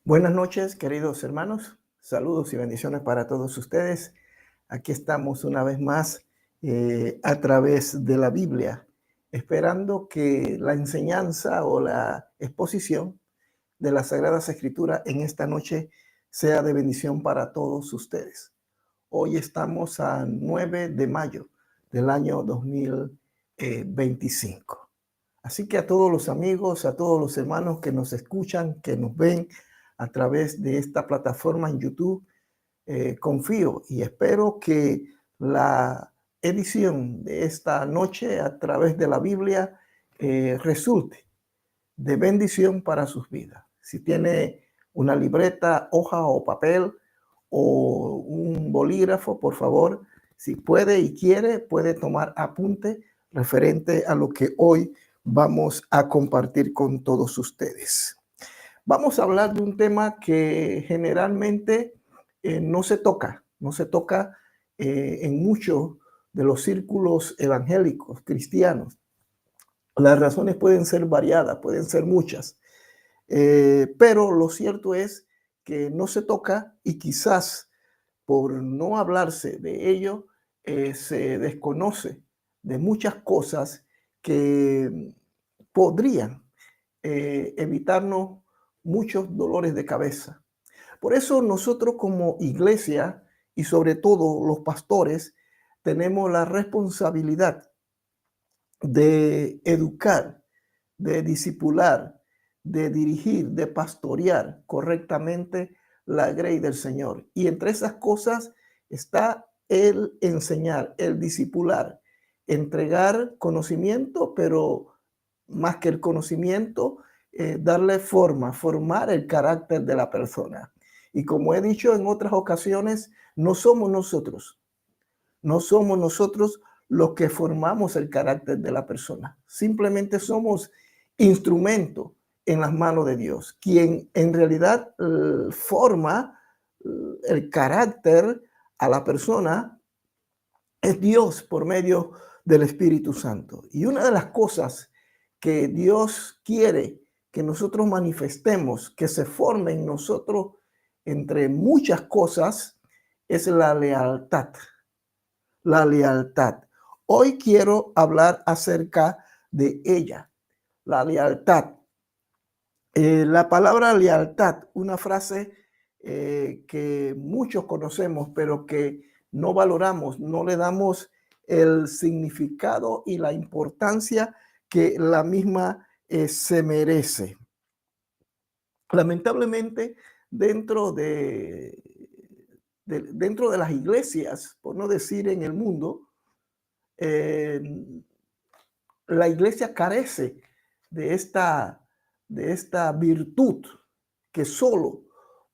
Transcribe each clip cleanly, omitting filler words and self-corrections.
Buenas noches, queridos hermanos. Saludos y bendiciones para todos ustedes. Aquí estamos una vez más a través de la Biblia, esperando que la enseñanza o la exposición de las Sagradas Escrituras en esta noche sea de bendición para todos ustedes. Hoy estamos a 9 de mayo del año 2025. Así que a todos los amigos, a todos los hermanos que nos escuchan, que nos ven a través de esta plataforma en YouTube, confío y espero que la edición de esta noche a través de la Biblia resulte de bendición para sus vidas. Si tiene una libreta, hoja o papel o un bolígrafo, por favor, si puede y quiere, puede tomar apunte referente a lo que hoy vamos a compartir con todos ustedes. Vamos a hablar de un tema que generalmente no se toca en muchos de los círculos evangélicos cristianos. Las razones pueden ser variadas, pueden ser muchas, pero lo cierto es que no se toca y quizás por no hablarse de ello, se desconoce de muchas cosas que podrían evitarnos muchos dolores de cabeza. Por eso nosotros como iglesia y sobre todo los pastores tenemos la responsabilidad de educar, de discipular, de dirigir, de pastorear correctamente la grey del Señor. Y entre esas cosas está el enseñar, el discipular, entregar conocimiento, pero más que el conocimiento, darle forma, formar el carácter de la persona. Y como he dicho en otras ocasiones, no somos nosotros los que formamos el carácter de la persona. Simplemente somos instrumento en las manos de Dios, quien en realidad forma el carácter a la persona es Dios por medio del Espíritu Santo. Y una de las cosas que Dios quiere que nosotros manifestemos, que se forme en nosotros, entre muchas cosas, es la lealtad. La lealtad. Hoy quiero hablar acerca de ella, la lealtad. La palabra lealtad, una frase que muchos conocemos, pero que no valoramos, no le damos el significado y la importancia que la misma se merece. Lamentablemente, dentro dentro de las iglesias, por no decir en el mundo, eh, la iglesia carece de de esta virtud que solo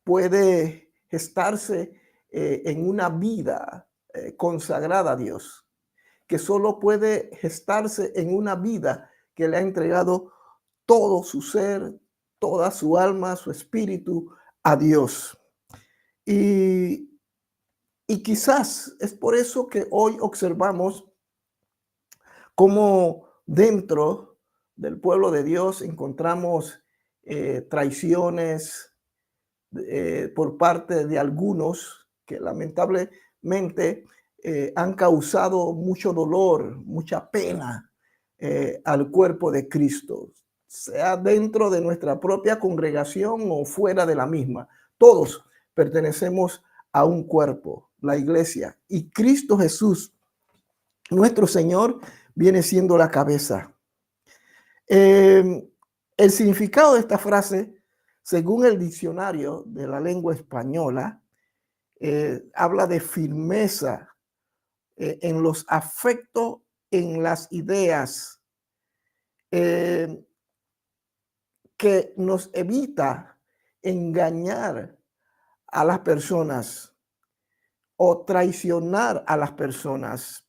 puede gestarse en una vida consagrada a Dios, que solo puede gestarse en una vida que le ha entregado todo su ser, toda su alma, su espíritu a Dios. Y, y quizás es por eso que hoy observamos cómo dentro del pueblo de Dios encontramos traiciones por parte de algunos que lamentablemente han causado mucho dolor, mucha pena al cuerpo de Cristo, sea dentro de nuestra propia congregación o fuera de la misma. Todos pertenecemos a un cuerpo, la iglesia, y Cristo Jesús, nuestro Señor, viene siendo la cabeza. El significado de esta frase, según el diccionario de la lengua española, habla de firmeza en los afectos, en las ideas, eh, que nos evita engañar a las personas o traicionar a las personas.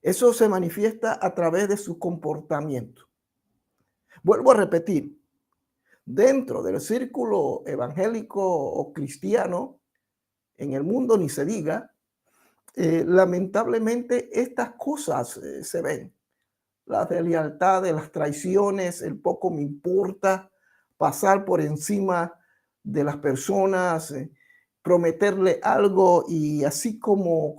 Eso se manifiesta a través de su comportamiento. Vuelvo a repetir, dentro del círculo evangélico o cristiano, en el mundo ni se diga, lamentablemente estas cosas se ven. La deslealtad, de las traiciones, el poco me importa, pasar por encima de las personas, prometerle algo y así como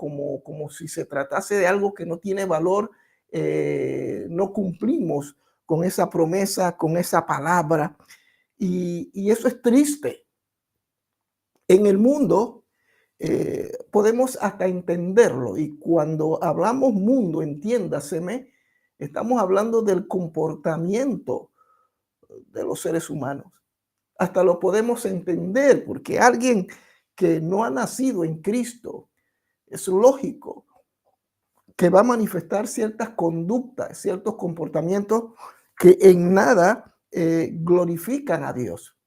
si se tratase de algo que no tiene valor, no cumplimos con esa promesa, con esa palabra. Y eso es triste. En el mundo podemos hasta entenderlo. Y cuando hablamos mundo, entiéndaseme, estamos hablando del comportamiento de los seres humanos. Hasta lo podemos entender porque alguien que no ha nacido en Cristo, es lógico que va a manifestar ciertas conductas, ciertos comportamientos que en nada glorifican a Dios.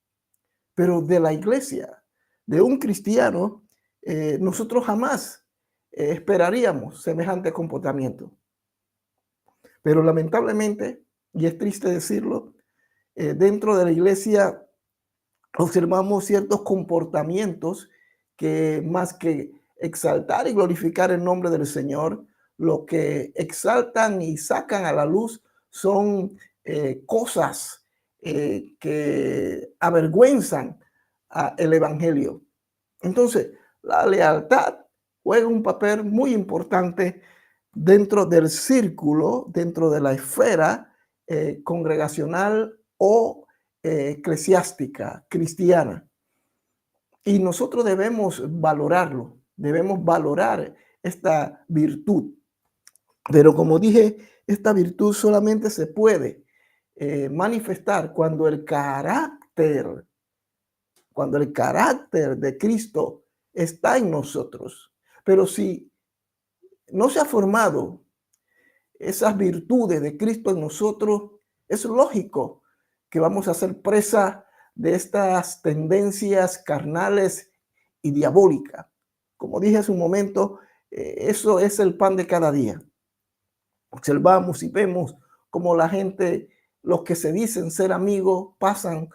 Pero de la iglesia, de un cristiano, nosotros jamás esperaríamos semejante comportamiento. Pero lamentablemente, y es triste decirlo, dentro de la iglesia observamos ciertos comportamientos que más que exaltar y glorificar el nombre del Señor, lo que exaltan y sacan a la luz son cosas que avergüenzan el Evangelio. Entonces, la lealtad juega un papel muy importante dentro del círculo, dentro de la esfera congregacional o eclesiástica, cristiana. Y nosotros debemos valorarlo, debemos valorar esta virtud. Pero como dije, esta virtud solamente se puede manifestar cuando el carácter de Cristo está en nosotros. Pero si no se ha formado esas virtudes de Cristo en nosotros, es lógico que vamos a ser presa de estas tendencias carnales y diabólicas. Como dije hace un momento, eso es el pan de cada día. Observamos y vemos cómo la gente, los que se dicen ser amigos, pasan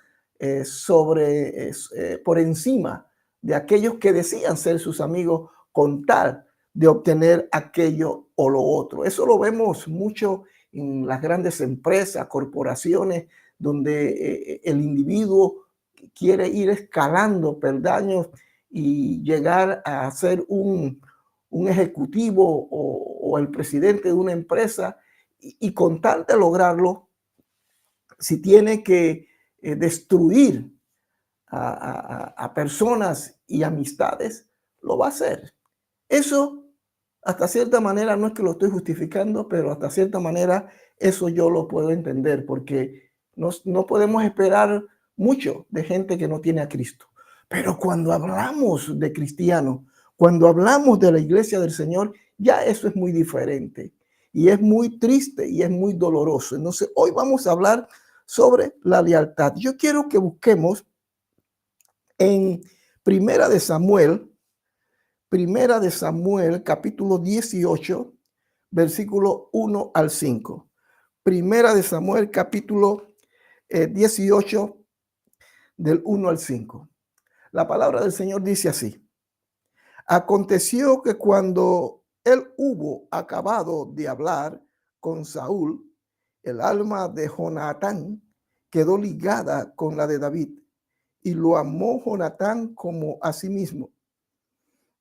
por encima de aquellos que decían ser sus amigos con tal de obtener aquello o lo otro. Eso lo vemos mucho en las grandes empresas, corporaciones, donde el individuo quiere ir escalando peldaños y llegar a ser un ejecutivo o el presidente de una empresa y con tal de lograrlo, si tiene que destruir a personas y amistades, lo va a hacer. Eso, hasta cierta manera, no es que lo estoy justificando, pero hasta cierta manera eso yo lo puedo entender, porque no podemos esperar mucho de gente que no tiene a Cristo. Pero cuando hablamos de cristianos, cuando hablamos de la iglesia del Señor, ya eso es muy diferente. Y es muy triste y es muy doloroso. Entonces, hoy vamos a hablar sobre la lealtad. Yo quiero que busquemos en Primera de Samuel, capítulo 18, versículo 1 al 5. Primera de Samuel, capítulo 18, del 1 al 5. La palabra del Señor dice así: aconteció que cuando él hubo acabado de hablar con Saúl, el alma de Jonatán quedó ligada con la de David, y lo amó Jonatán como a sí mismo.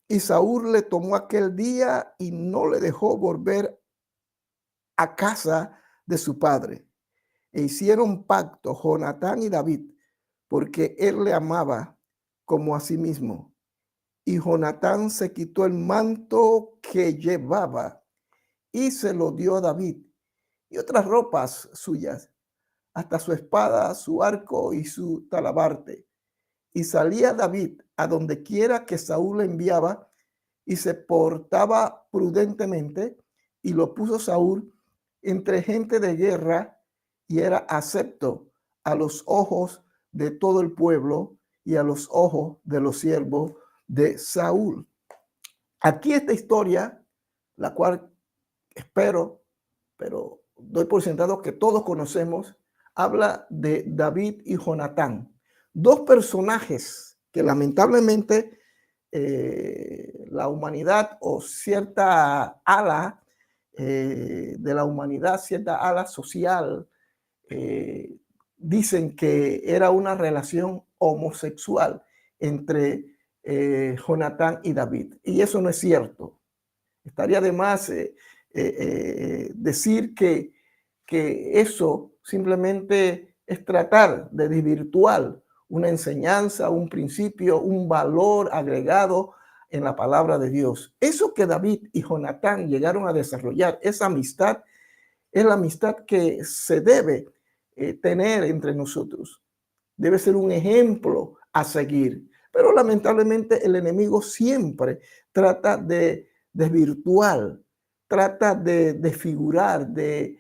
Y Saúl le tomó aquel día y no le dejó volver a casa de su padre. E hicieron pacto Jonatán y David, porque él le amaba como a sí mismo. Y Jonatán se quitó el manto que llevaba y se lo dio a David y otras ropas suyas, hasta su espada, su arco y su talabarte. Y salía David a donde quiera que Saúl le enviaba, y se portaba prudentemente, y lo puso Saúl entre gente de guerra, y era acepto a los ojos de todo el pueblo y a los ojos de los siervos de Saúl. Aquí esta historia, la cual espero, pero doy por sentado que todos conocemos, habla de David y Jonatán, dos personajes que lamentablemente la humanidad o cierta ala de la humanidad, cierta ala social, dicen que era una relación homosexual entre Jonatán y David. Y eso no es cierto. Estaría de más decir que eso simplemente es tratar de desvirtuar una enseñanza, un principio, un valor agregado en la palabra de Dios. Eso que David y Jonatán llegaron a desarrollar, esa amistad, es la amistad que se debe tener entre nosotros. Debe ser un ejemplo a seguir. Pero lamentablemente el enemigo siempre trata de desvirtuar, trata de desfigurar, de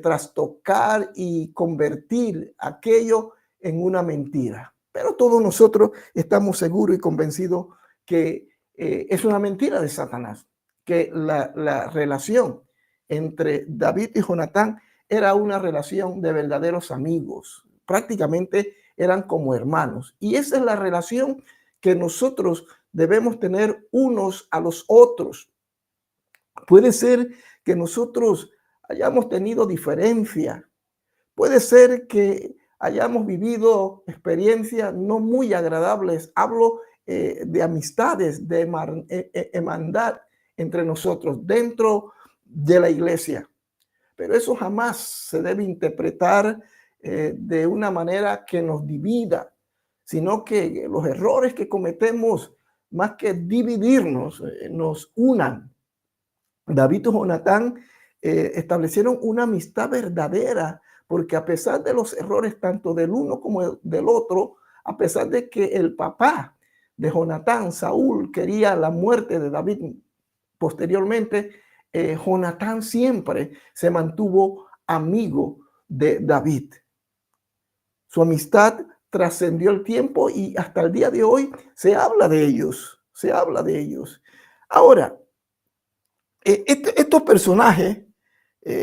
trastocar y convertir aquello en una mentira. Pero todos nosotros estamos seguros y convencidos que es una mentira de Satanás, que la relación entre David y Jonatán era una relación de verdaderos amigos. Prácticamente eran como hermanos. Y esa es la relación que nosotros debemos tener unos a los otros. Puede ser que nosotros hayamos tenido diferencia. Puede ser que hayamos vivido experiencias no muy agradables. Hablo de amistades, de hermandad entre nosotros dentro de la iglesia. Pero eso jamás se debe interpretar de una manera que nos divida, sino que los errores que cometemos, más que dividirnos, nos unan. David y Jonatán establecieron una amistad verdadera, porque a pesar de los errores tanto del uno como del otro, a pesar de que el papá de Jonatán, Saúl, quería la muerte de David posteriormente, Jonatán siempre se mantuvo amigo de David. Su amistad trascendió el tiempo y hasta el día de hoy se habla de ellos, se habla de ellos. Ahora, estos personajes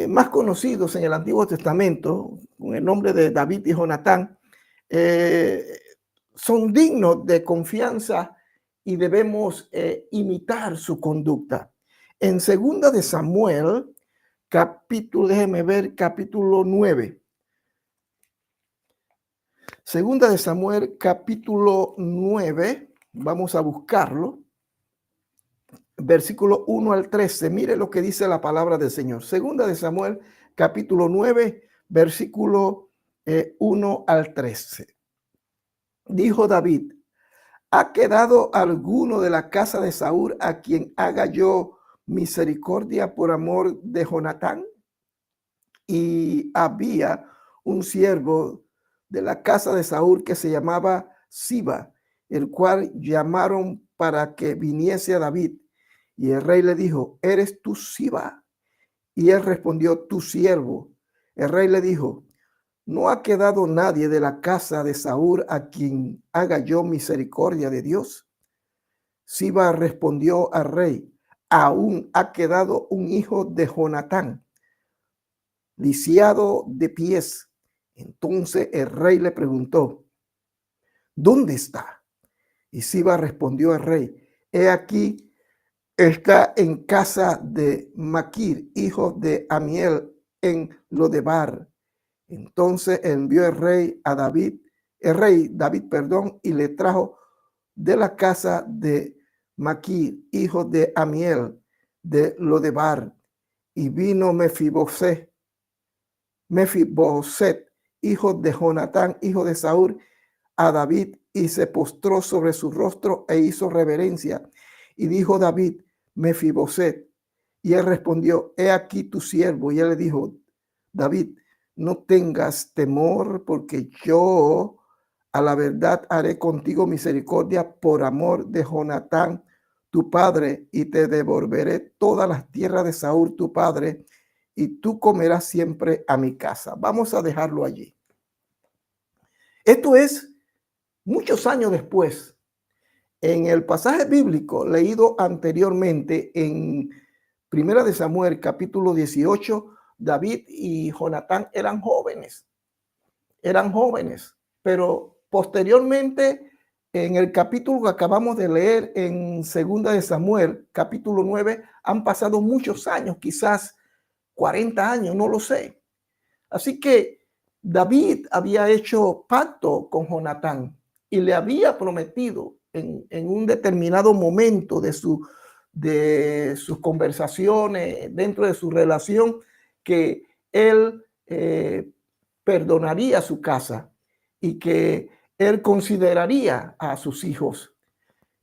más conocidos en el Antiguo Testamento, con el nombre de David y Jonatán, son dignos de confianza y debemos imitar su conducta. En 2 de Samuel, déjeme ver, capítulo 9. 2 de Samuel, capítulo 9, vamos a buscarlo. Versículo 1 al 13, mire lo que dice la palabra del Señor. 2 de Samuel, capítulo 9, versículo 1 al 13. Dijo David: ¿ha quedado alguno de la casa de Saúl a quien haga yo misericordia por amor de Jonatán? Y había un siervo de la casa de Saúl que se llamaba Siba, el cual llamaron para que viniese a David. Y el rey le dijo: ¿eres tú Siba? Y él respondió: tu siervo. El rey le dijo: ¿no ha quedado nadie de la casa de Saúl a quien haga yo misericordia de Dios? Siba respondió al rey: aún ha quedado un hijo de Jonatán, lisiado de pies. Entonces el rey le preguntó: ¿dónde está? Y Siba respondió al rey: he aquí, está en casa de Maquir, hijo de Amiel, en Lodebar. Entonces envió el rey David, y le trajo de la casa de Maquir, hijo de Amiel, de Lodebar. Y vino Mefiboset, hijo de Jonatán, hijo de Saúl, a David, y se postró sobre su rostro e hizo reverencia. Y dijo David: Mefiboset. Y él respondió: he aquí tu siervo. Y él le dijo: David, no tengas temor, porque yo a la verdad haré contigo misericordia por amor de Jonatán tu padre, y te devolveré todas las tierras de Saúl tu padre, y tú comerás siempre a mi casa. Vamos a dejarlo allí. Esto es muchos años después. En el pasaje bíblico leído anteriormente en 1 de Samuel, capítulo 18, David y Jonatán eran jóvenes, pero posteriormente en el capítulo que acabamos de leer en 2 de Samuel, capítulo 9, han pasado muchos años, quizás 40 años, no lo sé. Así que David había hecho pacto con Jonatán y le había prometido en un determinado momento de sus conversaciones, dentro de su relación, que él perdonaría su casa y que él consideraría a sus hijos.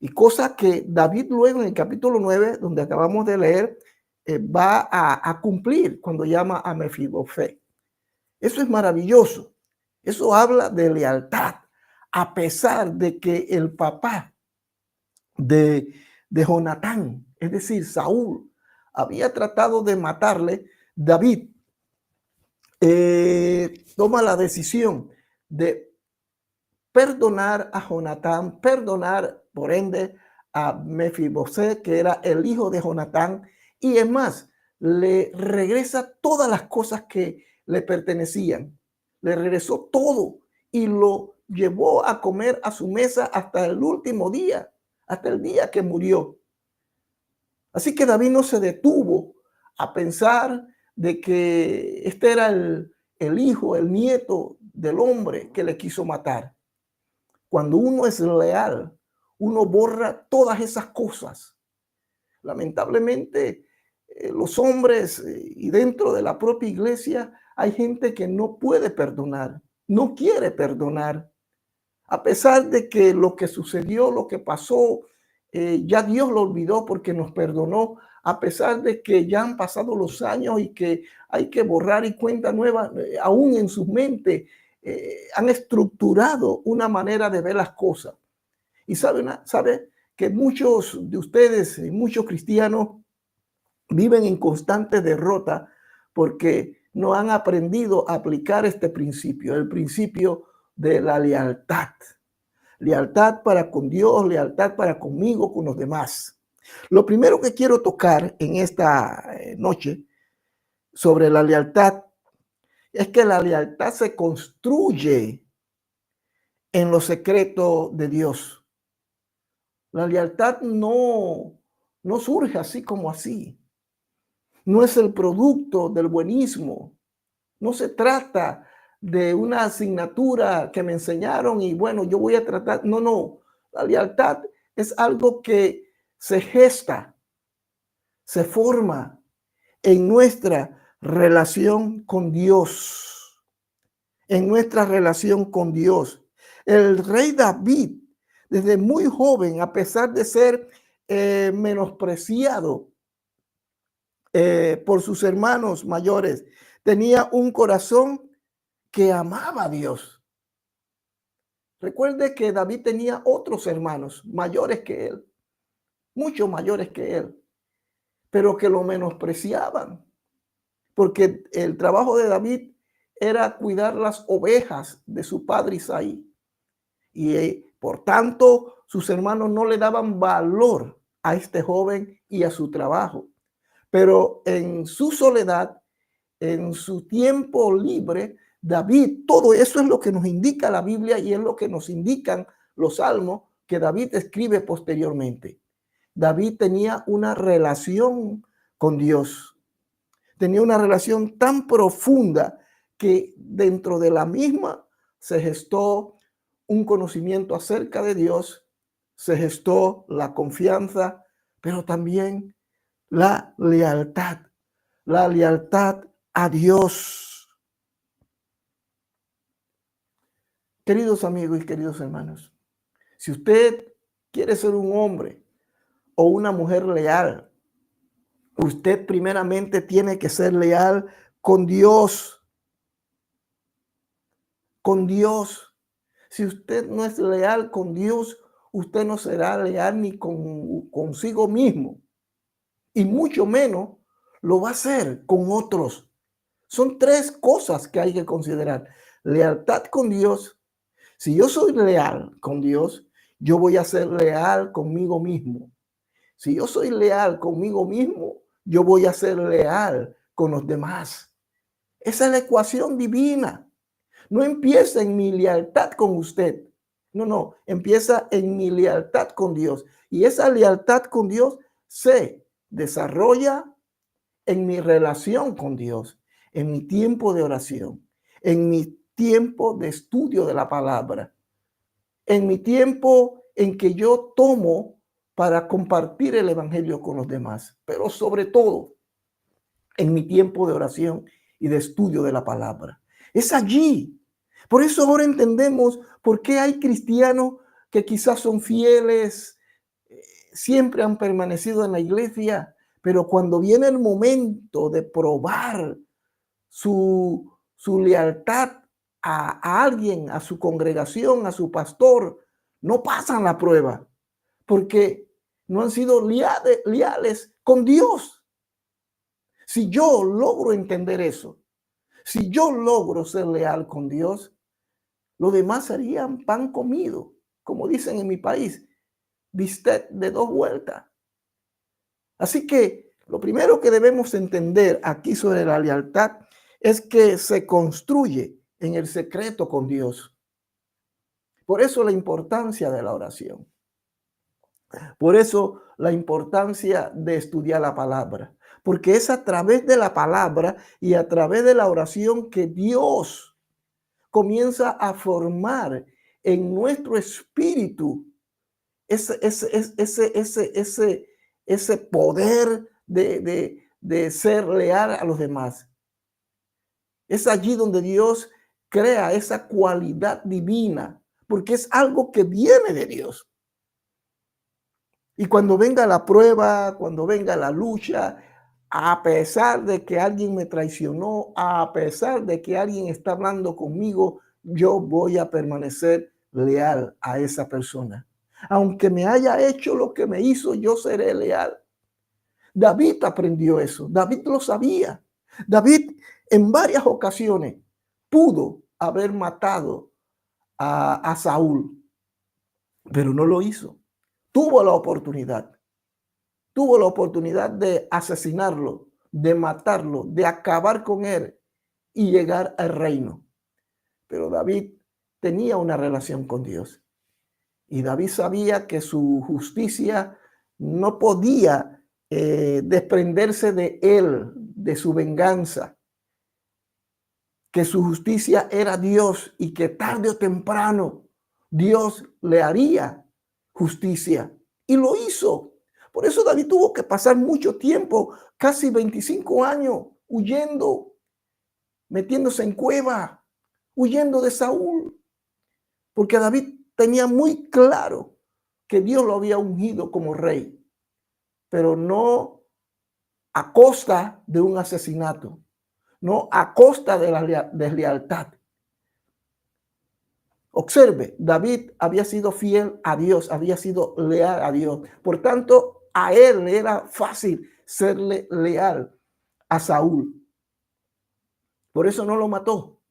Y cosa que David luego en el capítulo 9, donde acabamos de leer, va a cumplir cuando llama a Mefibosé. Eso es maravilloso. Eso habla de lealtad, a pesar de que el papá de Jonatán, es decir, Saúl, había tratado de matarle. David toma la decisión de perdonar a Jonatán, perdonar por ende a Mefibosé, que era el hijo de Jonatán, y es más, le regresa todas las cosas que le pertenecían, le regresó todo y lo llevó a comer a su mesa hasta el último día, hasta el día que murió. Así que David no se detuvo a pensar de que este era el hijo, el nieto del hombre que le quiso matar. Cuando uno es leal, uno borra todas esas cosas. Lamentablemente, los hombres y dentro de la propia iglesia hay gente que no puede perdonar, no quiere perdonar. A pesar de que lo que sucedió, lo que pasó, ya Dios lo olvidó porque nos perdonó, a pesar de que ya han pasado los años y que hay que borrar y cuenta nueva, aún en sus mentes han estructurado una manera de ver las cosas. Y sabe que muchos de ustedes, muchos cristianos, viven en constante derrota porque no han aprendido a aplicar este principio, el principio de la lealtad. Lealtad para con Dios, lealtad para conmigo, con los demás. Lo primero que quiero tocar en esta noche sobre la lealtad es que la lealtad se construye en lo secreto de Dios. La lealtad no surge así como así. No es el producto del buenismo. No se trata de una asignatura que me enseñaron y bueno, yo voy a tratar. No, no. La lealtad es algo que se gesta, se forma en nuestra relación con Dios. En nuestra relación con Dios. El rey David, desde muy joven, a pesar de ser menospreciado por sus hermanos mayores, tenía un corazón que amaba a Dios. Recuerde que David tenía otros hermanos mayores que él, mucho mayores que él, pero que lo menospreciaban, porque el trabajo de David era cuidar las ovejas de su padre Isaí. Y por tanto, sus hermanos no le daban valor a este joven y a su trabajo. Pero en su soledad, en su tiempo libre, David, todo eso es lo que nos indica la Biblia y es lo que nos indican los salmos que David escribe posteriormente. David tenía una relación con Dios. Tenía una relación tan profunda que dentro de la misma se gestó un conocimiento acerca de Dios, se gestó la confianza, pero también la lealtad a Dios. Queridos amigos y queridos hermanos, si usted quiere ser un hombre o una mujer leal, usted primeramente tiene que ser leal con Dios. Con Dios. Si usted no es leal con Dios, usted no será leal ni consigo mismo. Y mucho menos lo va a hacer con otros. Son tres cosas que hay que considerar. Lealtad con Dios. Si yo soy leal con Dios, yo voy a ser leal conmigo mismo. Si yo soy leal conmigo mismo, yo voy a ser leal con los demás. Esa es la ecuación divina. No empieza en mi lealtad con usted. No, empieza en mi lealtad con Dios. Y esa lealtad con Dios se desarrolla en mi relación con Dios, en mi tiempo de oración, en mi tiempo de estudio de la palabra, en mi tiempo en que yo tomo para compartir el evangelio con los demás, pero sobre todo en mi tiempo de oración y de estudio de la palabra. Es allí. Por eso ahora entendemos por qué hay cristianos que quizás son fieles, siempre han permanecido en la iglesia, pero cuando viene el momento de probar su lealtad a alguien, a su congregación, a su pastor, no pasan la prueba porque no han sido leales con Dios. Si yo logro entender eso, si yo logro ser leal con Dios, lo demás serían pan comido, como dicen en mi país, bistec de 2 vueltas. Así que lo primero que debemos entender aquí sobre la lealtad es que se construye en el secreto con Dios. Por eso la importancia de la oración. Por eso la importancia de estudiar la palabra. Porque es a través de la palabra y a través de la oración que Dios comienza a formar en nuestro espíritu ese poder de ser leal a los demás. Es allí donde Dios crea esa cualidad divina, porque es algo que viene de Dios. Y cuando venga la prueba, cuando venga la lucha, a pesar de que alguien me traicionó, a pesar de que alguien está hablando conmigo, yo voy a permanecer leal a esa persona. Aunque me haya hecho lo que me hizo, yo seré leal. David aprendió eso. David lo sabía. David en varias ocasiones pudo haber matado a Saúl, pero no lo hizo. Tuvo la oportunidad. Tuvo la oportunidad de asesinarlo, de matarlo, de acabar con él y llegar al reino. Pero David tenía una relación con Dios. Y David sabía que su justicia no podía desprenderse de él, de su venganza. Que su justicia era Dios y que tarde o temprano Dios le haría justicia. Y lo hizo. Por eso David tuvo que pasar mucho tiempo, casi 25 años, huyendo, metiéndose en cueva, huyendo de Saúl. Porque David tenía muy claro que Dios lo había ungido como rey, pero no a costa de un asesinato, no a costa de la deslealtad. Observe, David había sido fiel a Dios, había sido leal a Dios. Por tanto, a él le era fácil serle leal a Saúl. Por eso no lo mató.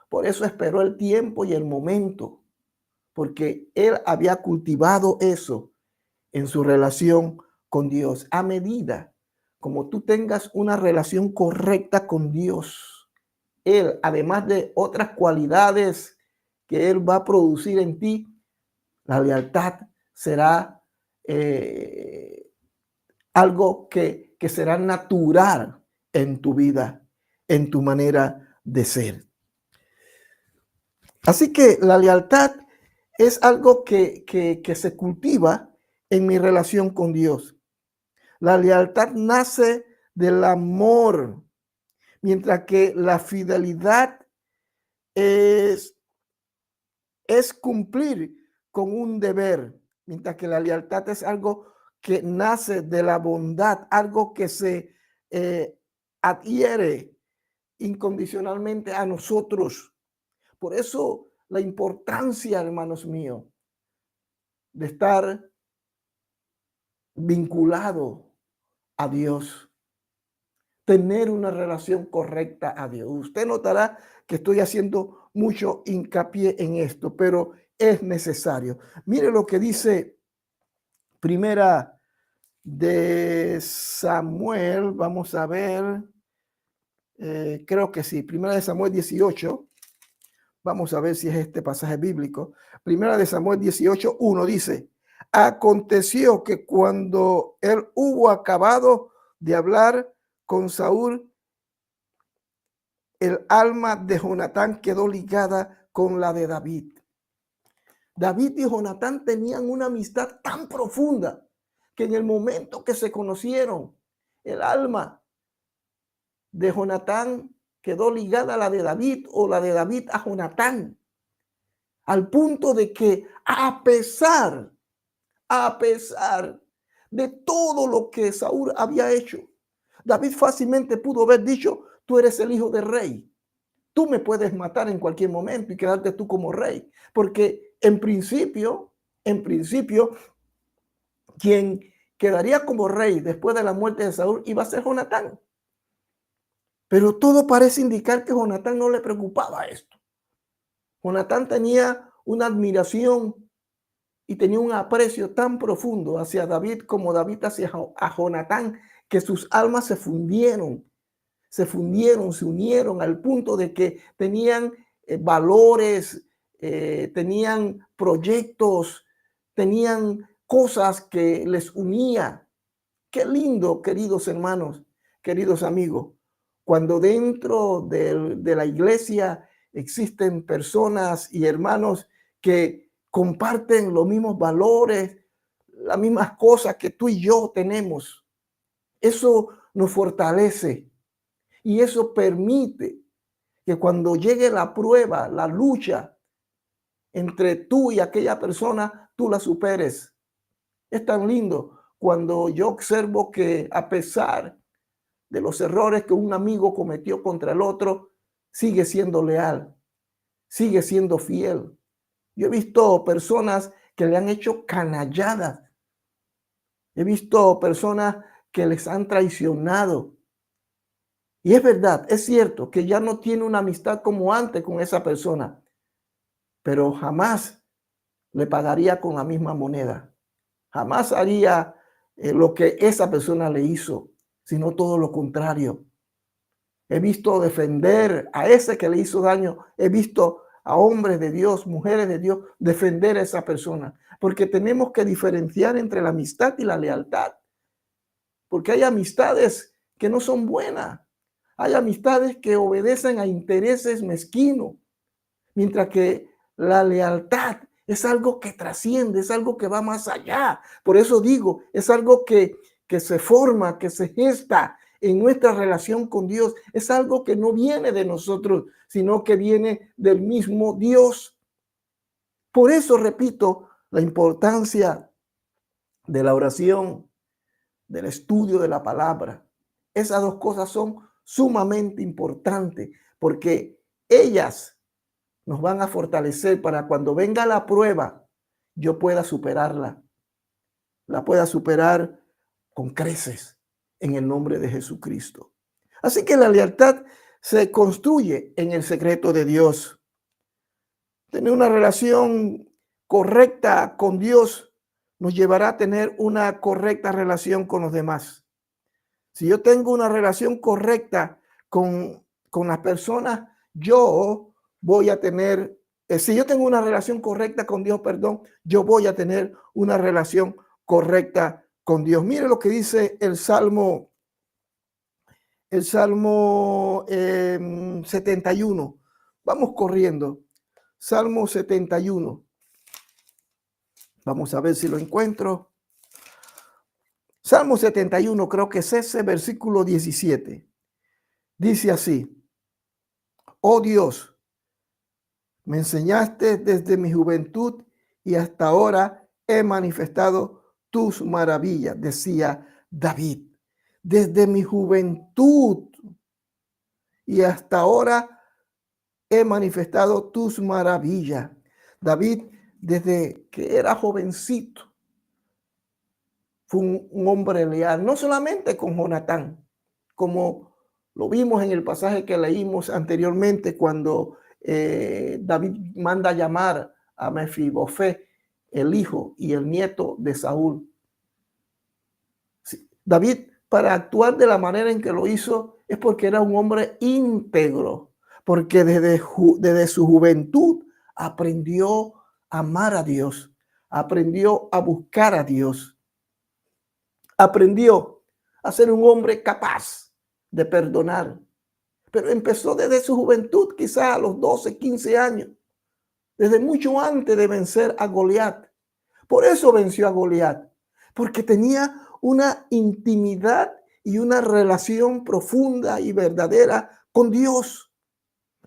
Por eso esperó el tiempo y el momento. Porque él había cultivado eso en su relación con Dios. A medida como tú tengas una relación correcta con Dios, él, además de otras cualidades que él va a producir en ti, la lealtad será algo que será natural en tu vida, en tu manera de ser. Así que la lealtad es algo que se cultiva en mi relación con Dios. La lealtad nace del amor, mientras que la fidelidad es cumplir con un deber, mientras que la lealtad es algo que nace de la bondad, algo que se adhiere incondicionalmente a nosotros. Por eso la importancia, hermanos míos, de estar vinculado a Dios, tener una relación correcta a Dios. Usted notará que estoy haciendo mucho hincapié en esto, pero es necesario. Mire lo que dice Primera de Samuel, vamos a ver, creo que sí, Primera de Samuel 18, vamos a ver si es este pasaje bíblico. Primera de Samuel 18, 1 dice, aconteció que cuando él hubo acabado de hablar con Saúl, el alma de Jonatán quedó ligada con la de David. David y Jonatán tenían una amistad tan profunda que en el momento que se conocieron, el alma de Jonatán quedó ligada a la de David o la de David a Jonatán, al punto de que a pesar de todo lo que Saúl había hecho, David fácilmente pudo haber dicho: tú eres el hijo del rey, tú me puedes matar en cualquier momento y quedarte tú como rey, porque en principio, quien quedaría como rey después de la muerte de Saúl iba a ser Jonatán. Pero todo parece indicar que Jonatán no le preocupaba esto. Jonatán tenía una admiración y tenía un aprecio tan profundo hacia David como David hacia a Jonatán, que sus almas se unieron al punto de que tenían valores, tenían proyectos, tenían cosas que les unía. Qué lindo, queridos hermanos, queridos amigos, cuando dentro de la iglesia existen personas y hermanos que comparten los mismos valores, las mismas cosas que tú y yo tenemos. Eso nos fortalece y eso permite que cuando llegue la prueba, la lucha entre tú y aquella persona, tú la superes. Es tan lindo cuando yo observo que a pesar de los errores que un amigo cometió contra el otro, sigue siendo leal, sigue siendo fiel. Yo he visto personas que le han hecho canalladas. He visto personas que les han traicionado. Y es verdad, es cierto que ya no tiene una amistad como antes con esa persona, pero jamás le pagaría con la misma moneda. Jamás haría lo que esa persona le hizo, sino todo lo contrario. He visto defender a ese que le hizo daño. He visto a hombres de Dios, mujeres de Dios, defender a esa persona. Porque tenemos que diferenciar entre la amistad y la lealtad. Porque hay amistades que no son buenas. Hay amistades que obedecen a intereses mezquinos. Mientras que la lealtad es algo que trasciende, es algo que va más allá. Por eso digo, es algo que se forma, que se gesta en nuestra relación con Dios. Es algo que no viene de nosotros, sino que viene del mismo Dios. Por eso repito la importancia de la oración, del estudio de la palabra. Esas dos cosas son sumamente importantes porque ellas nos van a fortalecer para cuando venga la prueba, yo pueda superarla, la pueda superar con creces en el nombre de Jesucristo. Así que la lealtad se construye en el secreto de Dios. Tener una relación correcta con Dios nos llevará a tener una correcta relación con los demás. Si yo tengo una relación correcta con las personas, yo voy a tener, si yo tengo una relación correcta con Dios, perdón, yo voy a tener una relación correcta con Dios. Mire lo que dice el Salmo 71. Vamos corriendo. Salmo 71. Vamos a ver si lo encuentro. Salmo 71, creo que es ese, versículo 17. Dice así: oh Dios, me enseñaste desde mi juventud y hasta ahora he manifestado tus maravillas, decía David. Desde mi juventud y hasta ahora he manifestado tus maravillas. David, desde que era jovencito, fue un hombre leal, no solamente con Jonatán, como lo vimos en el pasaje que leímos anteriormente cuando David manda llamar a Mefibosé, el hijo y el nieto de Saúl. Sí, David, para actuar de la manera en que lo hizo, es porque era un hombre íntegro, porque desde su juventud aprendió a amar a Dios, aprendió a buscar a Dios, aprendió a ser un hombre capaz de perdonar, pero empezó desde su juventud, quizás a los 12, 15 años, desde mucho antes de vencer a Goliat. Por eso venció a Goliat, porque tenía una intimidad y una relación profunda y verdadera con Dios.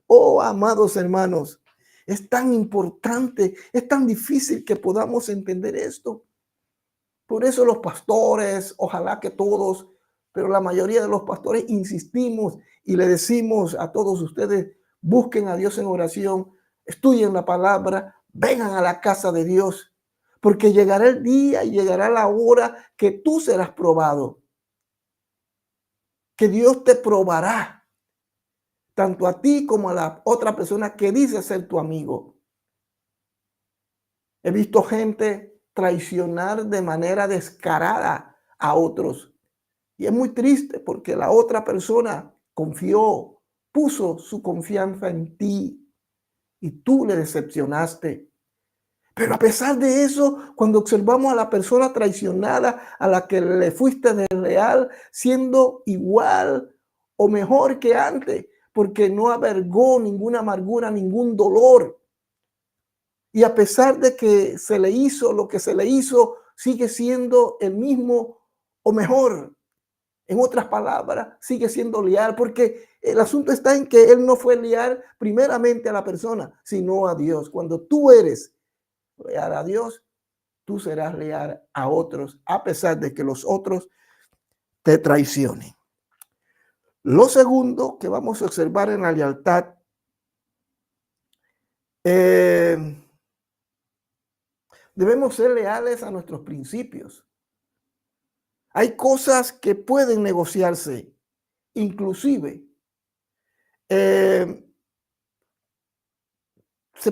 Oh, amados hermanos, es tan importante, es tan difícil que podamos entender esto. Por eso los pastores, ojalá que todos, pero la mayoría de los pastores insistimos y le decimos a todos ustedes, busquen a Dios en oración, estudien la palabra, vengan a la casa de Dios, porque llegará el día y llegará la hora que tú serás probado, que Dios te probará, tanto a ti como a la otra persona que dice ser tu amigo. He visto gente traicionar de manera descarada a otros. Y es muy triste porque la otra persona confió, puso su confianza en ti y tú le decepcionaste. Pero a pesar de eso, cuando observamos a la persona traicionada, a la que le fuiste desleal, siendo igual o mejor que antes, porque no albergó ninguna amargura, ningún dolor. Y a pesar de que se le hizo lo que se le hizo, sigue siendo el mismo o mejor. En otras palabras, sigue siendo leal, porque el asunto está en que él no fue leal primeramente a la persona, sino a Dios. Cuando tú eres leal a Dios, tú serás leal a otros, a pesar de que los otros te traicionen. Lo segundo que vamos a observar en la lealtad, debemos ser leales a nuestros principios. Hay cosas que pueden negociarse, inclusive se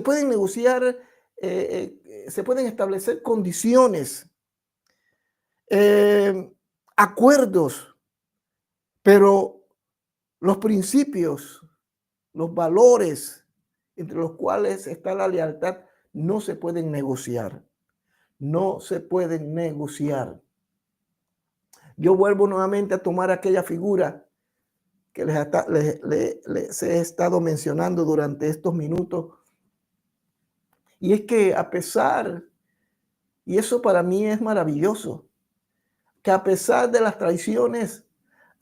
pueden negociar, se pueden establecer condiciones, acuerdos, pero los principios, los valores entre los cuales está la lealtad no se pueden negociar. No se pueden negociar. Yo vuelvo nuevamente a tomar aquella figura que les he estado mencionando durante estos minutos. Y es que a pesar, y eso para mí es maravilloso, que a pesar de las traiciones,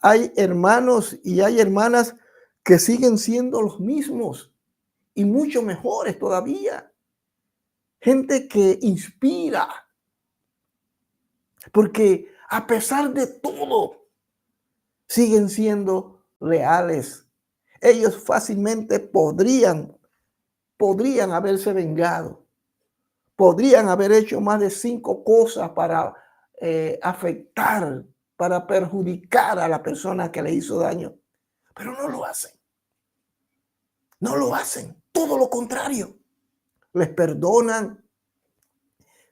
hay hermanos y hay hermanas que siguen siendo los mismos y mucho mejores todavía. Gente que inspira, porque a pesar de todo, siguen siendo leales. Ellos fácilmente podrían haberse vengado, podrían haber hecho más de 5 cosas para afectar, para perjudicar a la persona que le hizo daño, pero no lo hacen. No lo hacen, todo lo contrario. Les perdonan,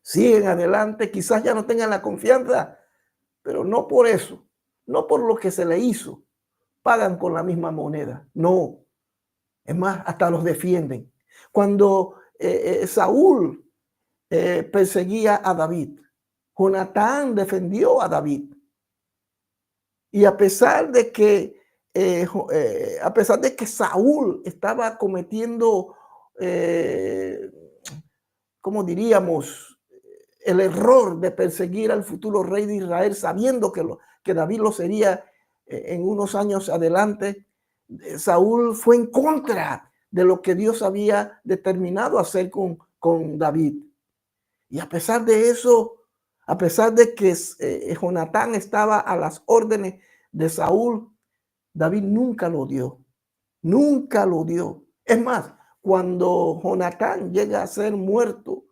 siguen adelante, quizás ya no tengan la confianza, pero no por eso, no por lo que se le hizo, pagan con la misma moneda. No, es más, hasta los defienden. Cuando Saúl perseguía a David, Jonatán defendió a David. Y a pesar de que Saúl estaba cometiendo, ¿cómo diríamos? El error de perseguir al futuro rey de Israel, sabiendo que David lo sería en unos años adelante, Saúl fue en contra de lo que Dios había determinado hacer con David. Y a pesar de eso, a pesar de que Jonatán estaba a las órdenes de Saúl, David nunca lo dio. Nunca lo dio. Es más, cuando Jonatán llega a ser muerto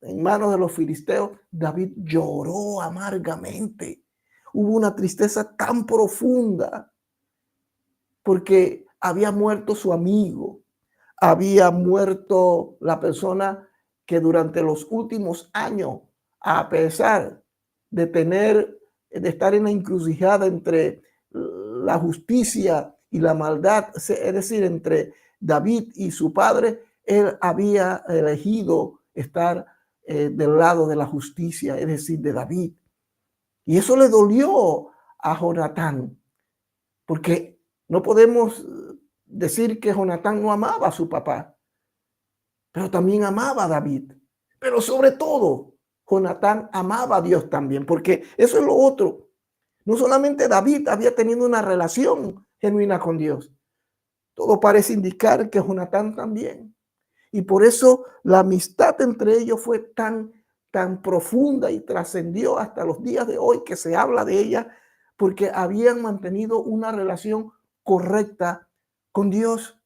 en manos de los filisteos, David lloró amargamente. Hubo una tristeza tan profunda porque había muerto su amigo, había muerto la persona que durante los últimos años, a pesar de estar en la encrucijada entre la justicia y la maldad, es decir, entre David y su padre, él había elegido estar del lado de la justicia, es decir, de David. Y eso le dolió a Jonatán, porque No podemos decir que Jonatán no amaba a su papá, pero también amaba a David. Pero sobre todo, Jonatán amaba a Dios también, porque eso es lo otro. No solamente David había tenido una relación genuina con Dios, todo parece indicar que Jonatán también. Y por eso la amistad entre ellos fue tan profunda y trascendió hasta los días de hoy que se habla de ella, porque habían mantenido una relación correcta con Dios.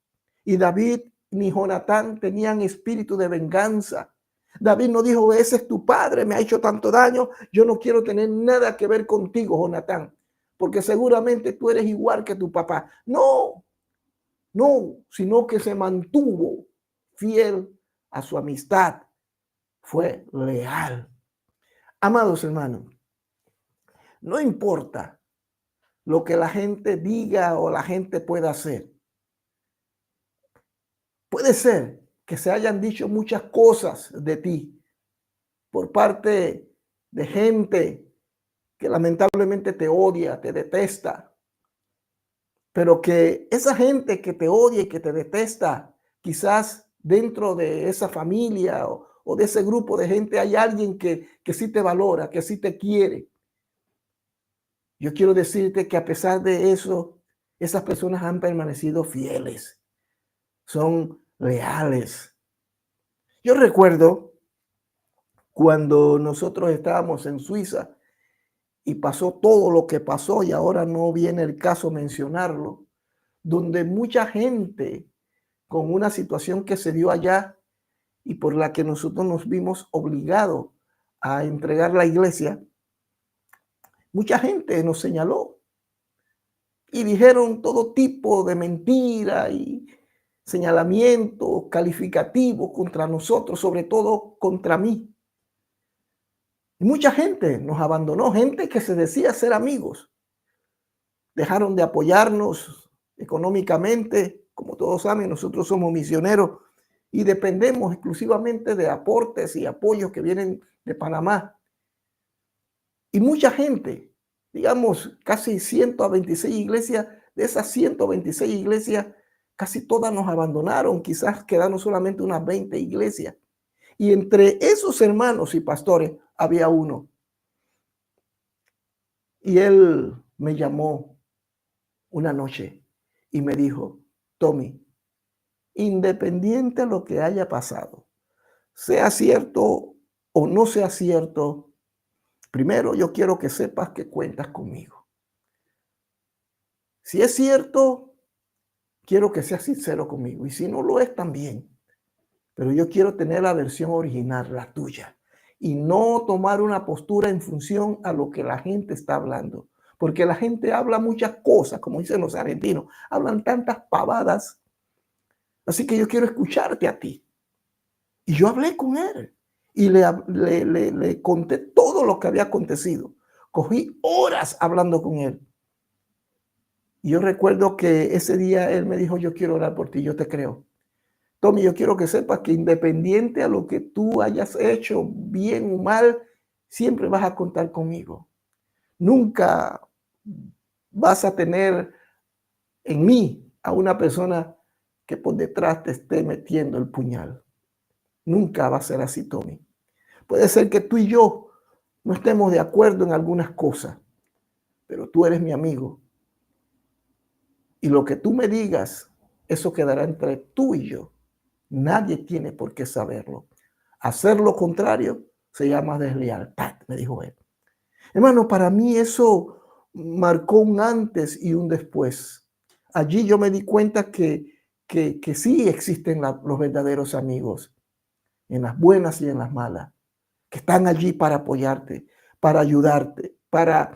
Y David ni Jonatán tenían espíritu de venganza. David no dijo, ese es tu padre, me ha hecho tanto daño, yo no quiero tener nada que ver contigo, Jonatán, porque seguramente tú eres igual que tu papá. No, no, sino que se mantuvo fiel a su amistad, fue leal. Amados hermanos, no importa lo que la gente diga o la gente pueda hacer. Puede ser que se hayan dicho muchas cosas de ti por parte de gente que lamentablemente te odia, te detesta, pero que esa gente que te odia y que te detesta, quizás dentro de esa familia o de ese grupo de gente hay alguien que sí te valora, que sí te quiere. Yo quiero decirte que a pesar de eso, esas personas han permanecido fieles, son leales. Yo recuerdo cuando nosotros estábamos en Suiza y pasó todo lo que pasó y ahora no viene el caso mencionarlo, donde mucha gente con una situación que se dio allá y por la que nosotros nos vimos obligados a entregar la iglesia, mucha gente nos señaló y dijeron todo tipo de mentira y señalamientos calificativos contra nosotros, sobre todo contra mí. Y mucha gente nos abandonó, gente que se decía ser amigos. Dejaron de apoyarnos económicamente. Como todos saben, nosotros somos misioneros y dependemos exclusivamente de aportes y apoyos que vienen de Panamá. Y mucha gente, digamos, casi 126 iglesias, de esas 126 iglesias, casi todas nos abandonaron, quizás quedaron solamente unas 20 iglesias. Y entre esos hermanos y pastores había uno. Y él me llamó una noche y me dijo, Tommy, independiente de lo que haya pasado, sea cierto o no sea cierto, primero yo quiero que sepas que cuentas conmigo. Si es cierto, quiero que seas sincero conmigo. Y si no lo es, también. Pero yo quiero tener la versión original, la tuya. Y no tomar una postura en función a lo que la gente está hablando. Porque la gente habla muchas cosas, como dicen los argentinos. Hablan tantas pavadas. Así que yo quiero escucharte a ti. Y yo hablé con él. Y le conté todo lo que había acontecido. Cogí horas hablando con él. Y yo recuerdo que ese día él me dijo, yo quiero orar por ti, yo te creo. Tommy, yo quiero que sepas que independiente a lo que tú hayas hecho, bien o mal, siempre vas a contar conmigo. Nunca vas a tener en mí a una persona que por detrás te esté metiendo el puñal. Nunca va a ser así, Tommy. Puede ser que tú y yo no estemos de acuerdo en algunas cosas, pero tú eres mi amigo. Y lo que tú me digas, eso quedará entre tú y yo. Nadie tiene por qué saberlo. Hacer lo contrario se llama deslealtad, me dijo él. Hermano, para mí eso marcó un antes y un después. Allí yo me di cuenta que sí existen los verdaderos amigos, en las buenas y en las malas, que están allí para apoyarte, para ayudarte, para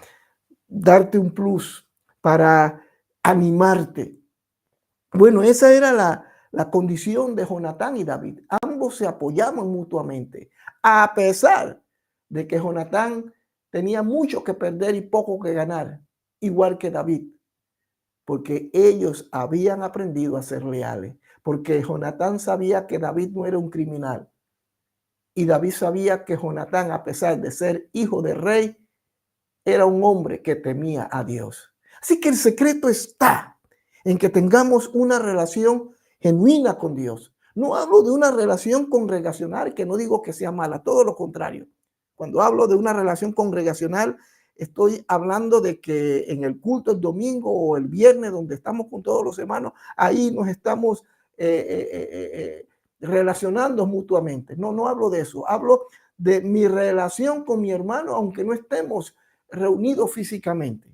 darte un plus, para animarte. Bueno, esa era la condición de Jonatán y David. Ambos se apoyaban mutuamente, a pesar de que Jonatán tenía mucho que perder y poco que ganar, igual que David, porque ellos habían aprendido a ser leales, porque Jonatán sabía que David no era un criminal y David sabía que Jonatán, a pesar de ser hijo de rey, era un hombre que temía a Dios. Así que el secreto está en que tengamos una relación genuina con Dios. No hablo de una relación congregacional, que no digo que sea mala, todo lo contrario. Cuando hablo de una relación congregacional, estoy hablando de que en el culto el domingo o el viernes, donde estamos con todos los hermanos, ahí nos estamos relacionando mutuamente. No, no hablo de eso. Hablo de mi relación con mi hermano, aunque no estemos reunidos físicamente.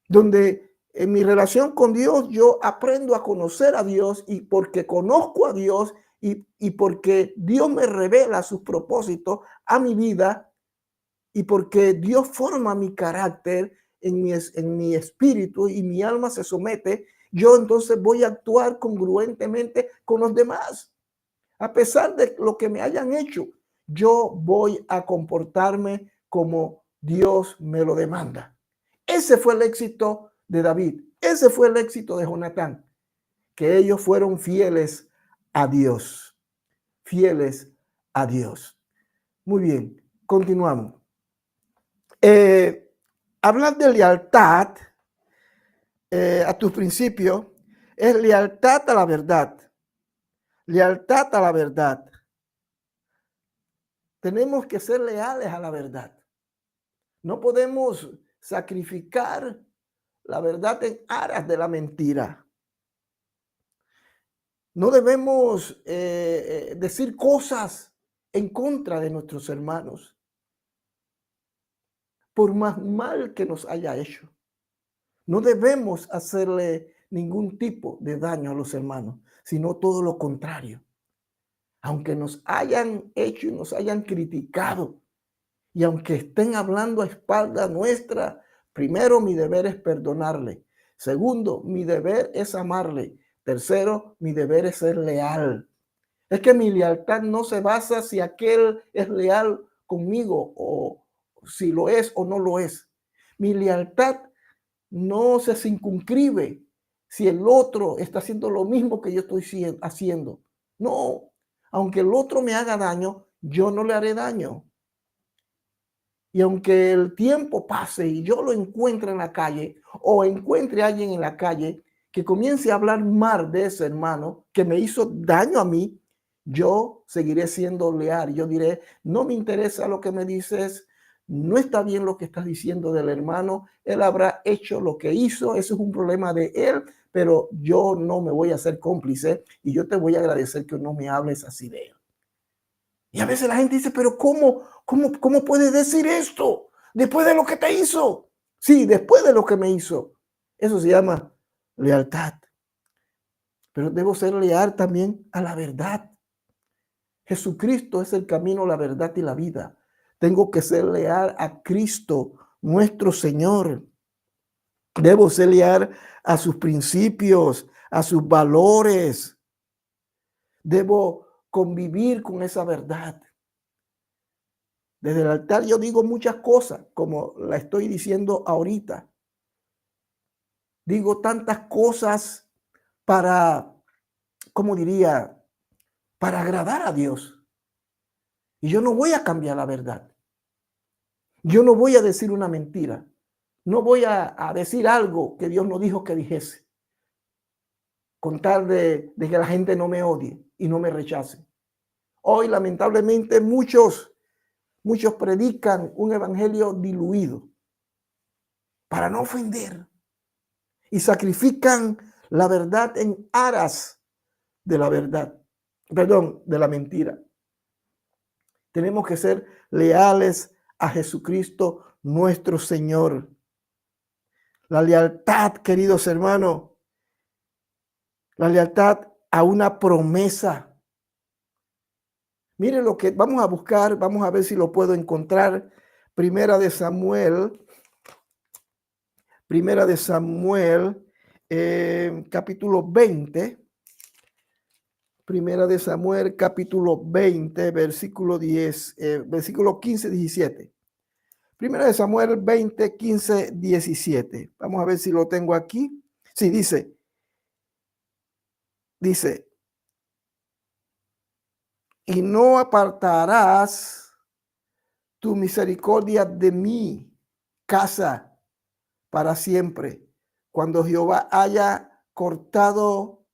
Donde en mi relación con Dios yo aprendo a conocer a Dios, y porque conozco a Dios y porque Dios me revela sus propósitos a mi vida, y porque Dios forma mi carácter en mi espíritu y mi alma se somete, yo entonces voy a actuar congruentemente con los demás. A pesar de lo que me hayan hecho, yo voy a comportarme como Dios me lo demanda. Ese fue el éxito de David. Ese fue el éxito de Jonatán, que ellos fueron fieles a Dios. Fieles a Dios. Muy bien, continuamos. Hablar de lealtad a tus principios es lealtad a la verdad. Lealtad a la verdad. Tenemos que ser leales a la verdad. No podemos sacrificar la verdad en aras de la mentira. No debemos decir cosas en contra de nuestros hermanos, por más mal que nos haya hecho. No debemos hacerle ningún tipo de daño a los hermanos, sino todo lo contrario. Aunque nos hayan hecho y nos hayan criticado, y aunque estén hablando a espalda nuestra, primero mi deber es perdonarle. Segundo, mi deber es amarle. Tercero, mi deber es ser leal. Es que mi lealtad no se basa si aquel es leal conmigo o si lo es o no lo es. Mi lealtad no se circunscribe si el otro está haciendo lo mismo que yo estoy haciendo. No, aunque el otro me haga daño, yo no le haré daño. Y aunque el tiempo pase y yo lo encuentre en la calle o encuentre a alguien en la calle que comience a hablar mal de ese hermano que me hizo daño a mí, yo seguiré siendo leal. Yo diré, no me interesa lo que me dices, no está bien lo que estás diciendo del hermano, él habrá hecho lo que hizo, eso es un problema de él, pero yo no me voy a hacer cómplice y yo te voy a agradecer que no me hables así de él. Y a veces la gente dice, pero ¿cómo puedes decir esto después de lo que te hizo? Sí, después de lo que me hizo. Eso se llama lealtad. Pero debo ser leal también a la verdad. Jesucristo es el camino, la verdad y la vida. Tengo que ser leal a Cristo, nuestro Señor. Debo ser leal a sus principios, a sus valores. Debo convivir con esa verdad. Desde el altar yo digo muchas cosas, como la estoy diciendo ahorita. Digo tantas cosas para, ¿cómo diría? Para agradar a Dios. Y yo no voy a cambiar la verdad. Yo no voy a decir una mentira. No voy a decir algo que Dios no dijo que dijese. Con tal de que la gente no me odie y no me rechace. Hoy, lamentablemente, muchos predican un evangelio diluido para no ofender. Y sacrifican la verdad en aras de la verdad, perdón, de la mentira. Tenemos que ser leales a Jesucristo, nuestro Señor. La lealtad, queridos hermanos, la lealtad a una promesa. Miren lo que vamos a buscar, vamos a ver si lo puedo encontrar. Primera de Samuel, capítulo 20. Primera de Samuel, capítulo 20, versículo 10, versículo 15, 17. Primera de Samuel 20, 15, 17. Vamos a ver si lo tengo aquí. Sí, dice, y no apartarás tu misericordia de mi casa para siempre. cuando Jehová haya cortado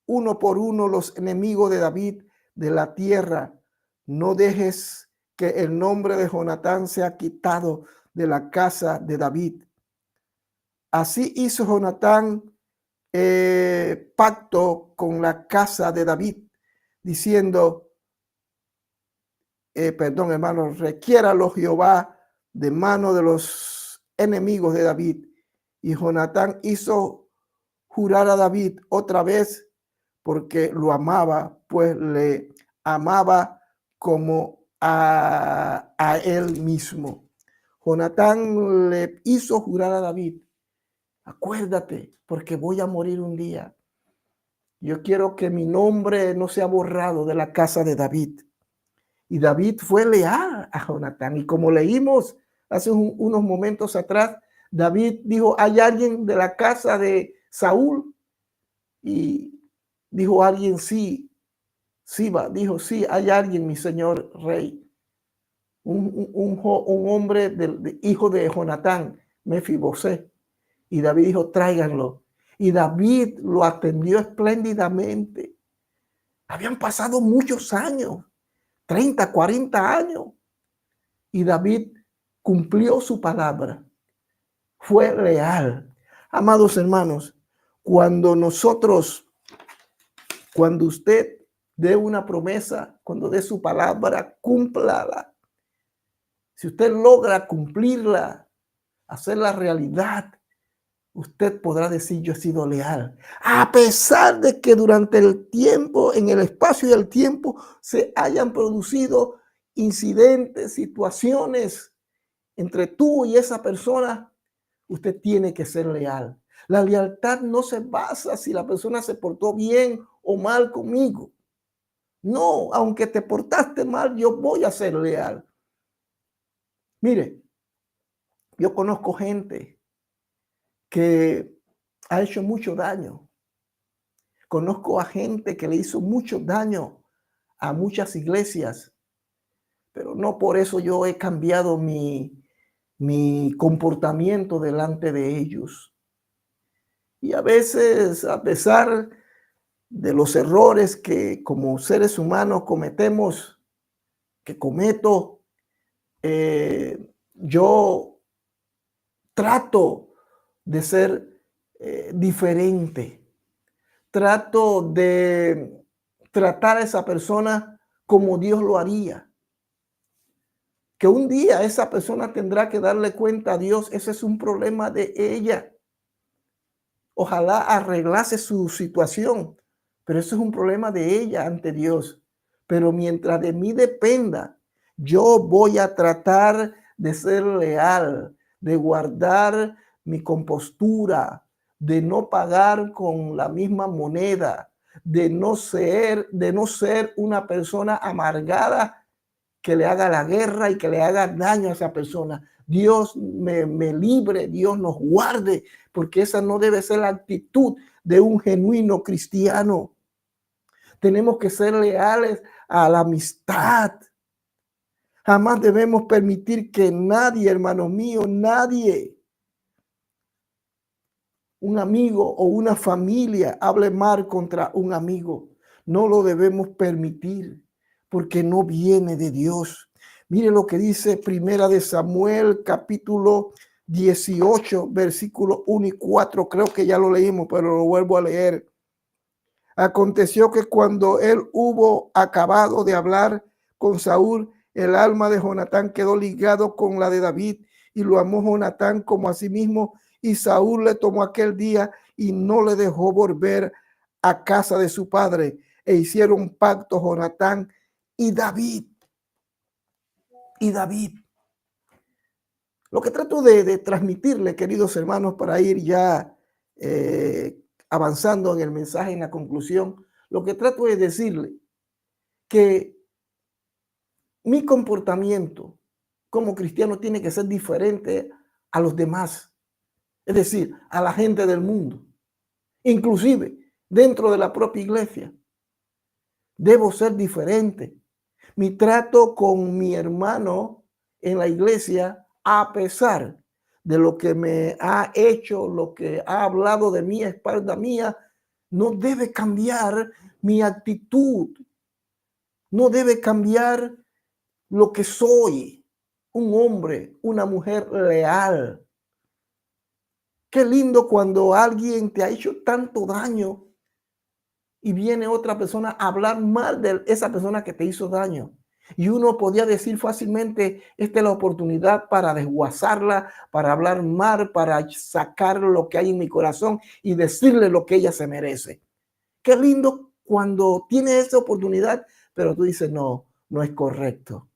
uno por uno los enemigos de David de la tierra, no dejes que el nombre de Jonatán sea quitado de la casa de David. Así hizo Jonatán pacto con la casa de David, diciendo, perdón, hermano, requiéralo Jehová de mano de los enemigos de David. Y Jonatán hizo jurar a David otra vez porque lo amaba, pues le amaba como a él mismo. Jonatán le hizo jurar a David, acuérdate, porque voy a morir un día. Yo quiero que mi nombre no sea borrado de la casa de David. Y David fue leal a Jonatán. Y como leímos hace unos momentos atrás, David dijo, hay alguien de la casa de Saúl. Y dijo alguien, sí, Siba, dijo, sí, hay alguien, mi señor rey. Un hombre hijo de Jonatán, Mefibosé. Y David dijo, tráiganlo. Y David lo atendió espléndidamente. Habían pasado muchos años, 30, 40 años. Y David cumplió su palabra. Fue leal. Amados hermanos, cuando usted dé una promesa, cuando dé su palabra, cúmplala. Si usted logra cumplirla, hacerla realidad, usted podrá decir, yo he sido leal. A pesar de que durante el tiempo, en el espacio y el tiempo, se hayan producido incidentes, situaciones entre tú y esa persona, usted tiene que ser leal. La lealtad no se basa si la persona se portó bien o mal conmigo. No, aunque te portaste mal, yo voy a ser leal. Mire, yo conozco gente que ha hecho mucho daño. Conozco a gente que le hizo mucho daño a muchas iglesias, pero no por eso yo he cambiado mi comportamiento delante de ellos. Y a veces, a pesar de los errores que como seres humanos cometemos, que cometo, yo trato de ser diferente. Trato de tratar a esa persona como Dios lo haría. Que un día esa persona tendrá que darle cuenta a Dios, ese es un problema de ella. Ojalá arreglase su situación, pero eso es un problema de ella ante Dios. Pero mientras de mí dependa, yo voy a tratar de ser leal, de guardar mi compostura, de no pagar con la misma moneda, de no ser una persona amargada que le haga la guerra y que le haga daño a esa persona. Dios me libre, Dios nos guarde, porque esa no debe ser la actitud de un genuino cristiano. Tenemos que ser leales a la amistad. Jamás debemos permitir que nadie, hermano mío, nadie, un amigo o una familia, hable mal contra un amigo. No lo debemos permitir porque no viene de Dios. Mire lo que dice Primera de Samuel, capítulo 18, versículos 1 y 4. Creo que ya lo leímos, pero lo vuelvo a leer. Aconteció que cuando él hubo acabado de hablar con Saúl, el alma de Jonatán quedó ligado con la de David y lo amó Jonatán como a sí mismo. Y Saúl le tomó aquel día y no le dejó volver a casa de su padre. E hicieron un pacto Jonatán y David. Y David. Lo que trato de transmitirle, queridos hermanos, para ir ya avanzando en el mensaje, en la conclusión, lo que trato de decirle que mi comportamiento como cristiano tiene que ser diferente a los demás, es decir, a la gente del mundo, inclusive dentro de la propia iglesia. Debo ser diferente. Mi trato con mi hermano en la iglesia, a pesar de lo que me ha hecho, lo que ha hablado de mí a espalda mía, no debe cambiar mi actitud, no debe cambiar lo que soy, un hombre, una mujer leal. Qué lindo cuando alguien te ha hecho tanto daño y viene otra persona a hablar mal de esa persona que te hizo daño. Y uno podía decir fácilmente, esta es la oportunidad para desguazarla, para hablar mal, para sacar lo que hay en mi corazón y decirle lo que ella se merece. Qué lindo cuando tienes esa oportunidad, pero tú dices, no, no es correcto.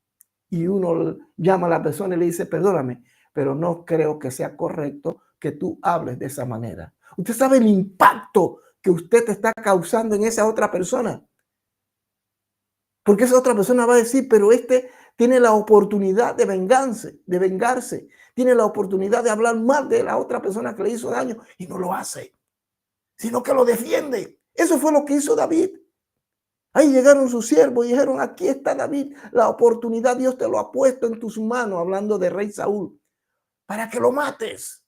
Y uno llama a la persona y le dice, perdóname, pero no creo que sea correcto que tú hables de esa manera. Usted sabe el impacto que usted te está causando en esa otra persona. Porque esa otra persona va a decir, pero este tiene la oportunidad de vengarse, tiene la oportunidad de hablar mal de la otra persona que le hizo daño y no lo hace, sino que lo defiende. Eso fue lo que hizo David. Ahí llegaron sus siervos y dijeron, aquí está David, la oportunidad Dios te lo ha puesto en tus manos, hablando de rey Saúl, para que lo mates.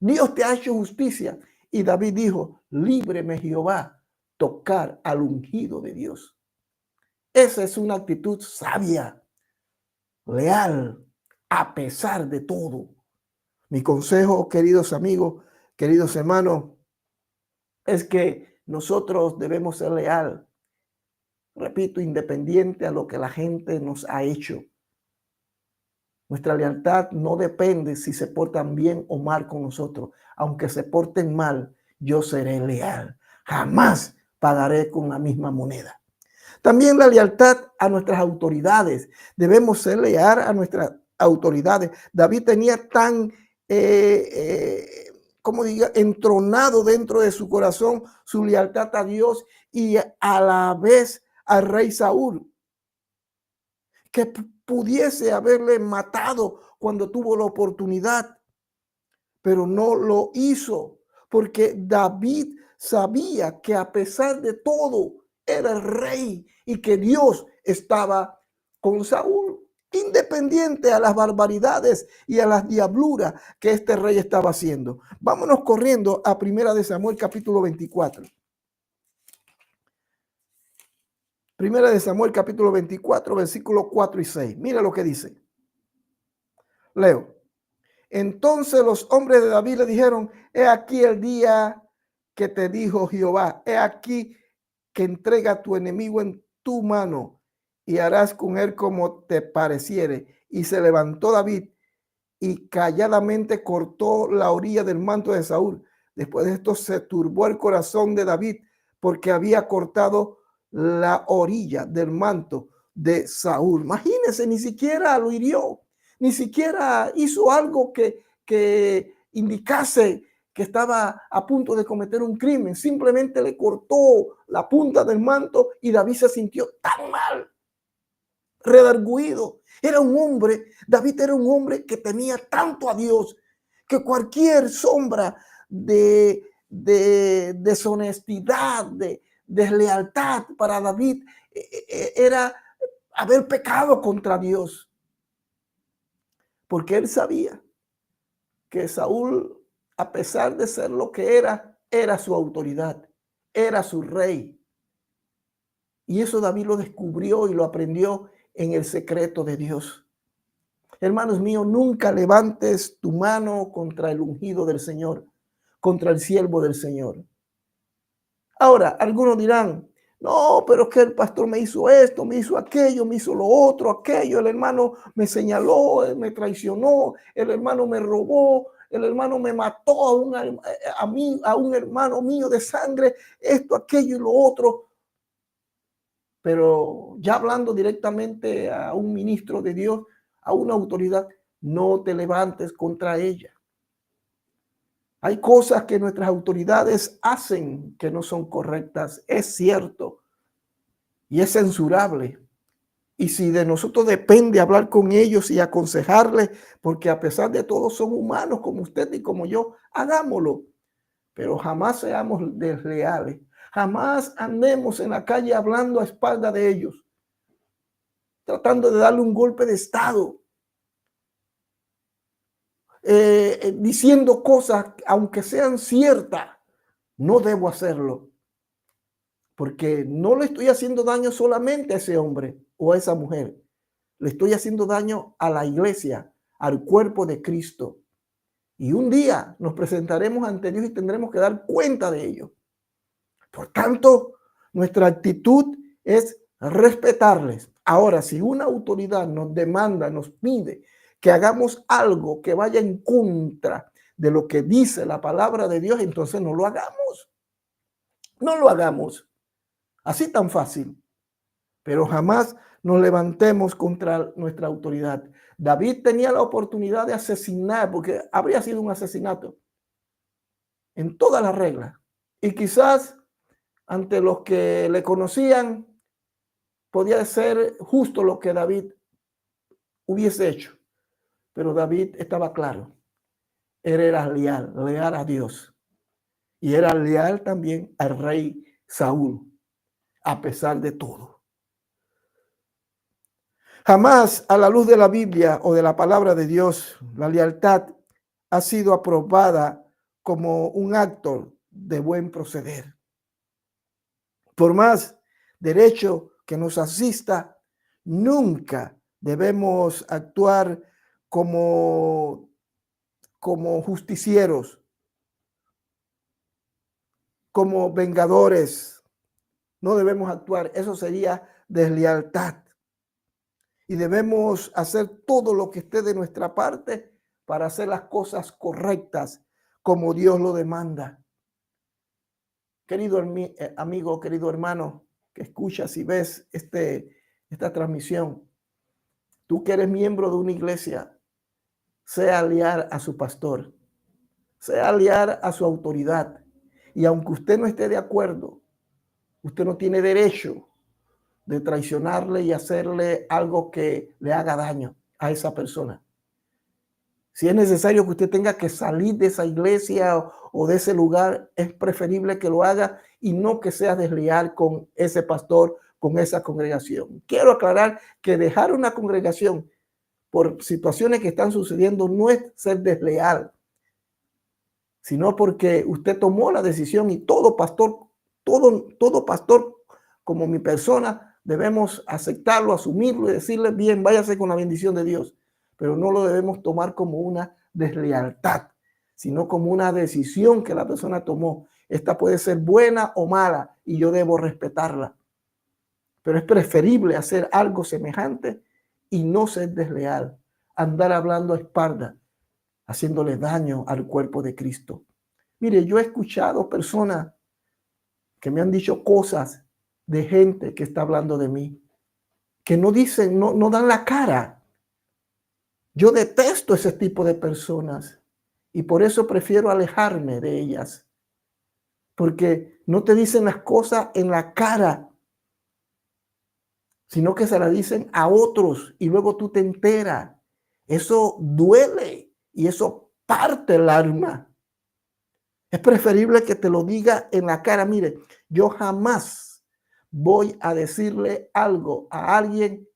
Dios te ha hecho justicia. Y David dijo, líbreme Jehová, tocar al ungido de Dios. Esa es una actitud sabia, leal, a pesar de todo. Mi consejo, queridos amigos, queridos hermanos, es que nosotros debemos ser leal. Repito, independiente a lo que la gente nos ha hecho. Nuestra lealtad no depende si se portan bien o mal con nosotros. Aunque se porten mal, yo seré leal. Jamás pagaré con la misma moneda. También la lealtad a nuestras autoridades. Debemos ser leal a nuestras autoridades. David tenía tan, como diga, entronado dentro de su corazón su lealtad a Dios y a la vez al rey Saúl, que pudiese haberle matado cuando tuvo la oportunidad, pero no lo hizo, porque David sabía que a pesar de todo era el rey y que Dios estaba con Saúl, independiente a las barbaridades y a las diabluras que este rey estaba haciendo. Vámonos corriendo a Primera de Samuel capítulo 24. Primera de Samuel capítulo 24, versículos 4 y 6. Mira lo que dice. Leo. Entonces los hombres de David le dijeron, he aquí el día que te dijo Jehová, he aquí que entrega a tu enemigo en tu mano y harás con él como te pareciere. Y se levantó David y calladamente cortó la orilla del manto de Saúl. Después de esto se turbó el corazón de David porque había cortado la orilla del manto de Saúl. Imagínense, ni siquiera lo hirió, ni siquiera hizo algo que indicase que estaba a punto de cometer un crimen. Simplemente le cortó la punta del manto y David se sintió tan mal, redarguido. Era un hombre, David era un hombre que temía tanto a Dios que cualquier sombra de deshonestidad, de deslealtad para David era haber pecado contra Dios. Porque él sabía que Saúl, a pesar de ser lo que era su autoridad, era su rey. Y eso David lo descubrió y lo aprendió en el secreto de Dios. Hermanos míos, nunca levantes tu mano contra el ungido del Señor, contra el siervo del Señor. Ahora, algunos dirán, no, pero es que el pastor me hizo esto, me hizo aquello, me hizo lo otro, aquello, el hermano me señaló, me traicionó, el hermano me robó, el hermano me mató a un hermano mío de sangre, esto, aquello y lo otro. Pero ya hablando directamente a un ministro de Dios, a una autoridad, no te levantes contra ella. Hay cosas que nuestras autoridades hacen que no son correctas, es cierto, y es censurable. Y si de nosotros depende hablar con ellos y aconsejarles, porque a pesar de todo son humanos como usted y como yo, hagámoslo. Pero jamás seamos desleales. Jamás andemos en la calle hablando a espaldas de ellos, tratando de darle un golpe de estado. diciendo cosas, aunque sean ciertas, no debo hacerlo, porque no le estoy haciendo daño solamente a ese hombre o a esa mujer, le estoy haciendo daño a la iglesia, al cuerpo de Cristo. Y un día nos presentaremos ante Dios y tendremos que dar cuenta de ello. Por tanto, nuestra actitud es respetarles. Ahora, si una autoridad nos demanda, nos pide que hagamos algo que vaya en contra de lo que dice la palabra de Dios, entonces no lo hagamos. No lo hagamos. Así tan fácil. Pero jamás nos levantemos contra nuestra autoridad. David tenía la oportunidad de asesinar, porque habría sido un asesinato en todas las reglas. Y quizás ante los que le conocían, podía ser justo lo que David hubiese hecho. Pero David estaba claro. Él era leal a Dios. Y era leal también al rey Saúl, a pesar de todo. Jamás a la luz de la Biblia o de la palabra de Dios, la lealtad ha sido aprobada como un acto de buen proceder. Por más derecho que nos asista, nunca debemos actuar como justicieros, como vengadores. No debemos actuar, eso sería deslealtad. Y debemos hacer todo lo que esté de nuestra parte para hacer las cosas correctas como Dios lo demanda. Querido amigo, querido hermano, que escuchas y ves esta transmisión, tú que eres miembro de una iglesia, sea leal a su pastor, sea leal a su autoridad. Y aunque usted no esté de acuerdo, usted no tiene derecho de traicionarle y hacerle algo que le haga daño a esa persona. Si es necesario que usted tenga que salir de esa iglesia o de ese lugar, es preferible que lo haga y no que sea desleal con ese pastor, con esa congregación. Quiero aclarar que dejar una congregación por situaciones que están sucediendo no es ser desleal, sino porque usted tomó la decisión y todo pastor como mi persona debemos aceptarlo, asumirlo y decirle bien, váyase con la bendición de Dios. Pero no lo debemos tomar como una deslealtad, sino como una decisión que la persona tomó. Esta puede ser buena o mala y yo debo respetarla. Pero es preferible hacer algo semejante y no ser desleal, andar hablando a espaldas, haciéndole daño al cuerpo de Cristo. Mire, yo he escuchado personas que me han dicho cosas de gente que está hablando de mí, que no dicen, no dan la cara. Yo detesto ese tipo de personas y por eso prefiero alejarme de ellas, porque no te dicen las cosas en la cara, sino que se las dicen a otros y luego tú te enteras. Eso duele y eso parte el alma. Es preferible que te lo diga en la cara. Mire, yo jamás voy a decirle algo a alguien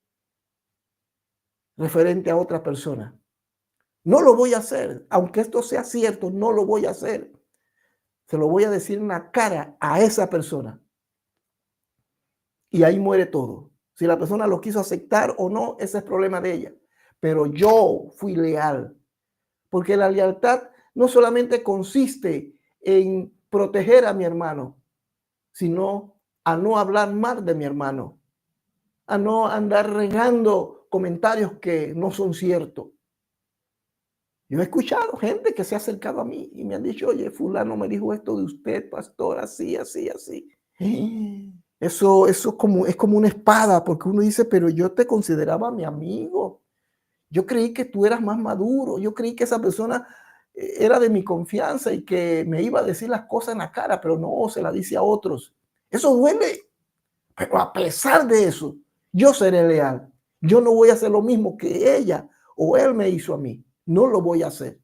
referente a otra persona. No lo voy a hacer. Aunque esto sea cierto, no lo voy a hacer. Se lo voy a decir en la cara a esa persona. Y ahí muere todo. Si la persona lo quiso aceptar o no, ese es problema de ella. Pero yo fui leal. Porque la lealtad no solamente consiste en proteger a mi hermano, sino a no hablar mal de mi hermano, a no andar regando comentarios que no son ciertos. Yo he escuchado gente que se ha acercado a mí y me han dicho, oye, fulano me dijo esto de usted, pastor, así, así, así. Eso es como una espada, porque uno dice, pero yo te consideraba mi amigo. Yo creí que tú eras más maduro. Yo creí que esa persona era de mi confianza y que me iba a decir las cosas en la cara, pero no, se la dice a otros. Eso duele. Pero a pesar de eso, yo seré leal. Yo no voy a hacer lo mismo que ella o él me hizo a mí. No lo voy a hacer.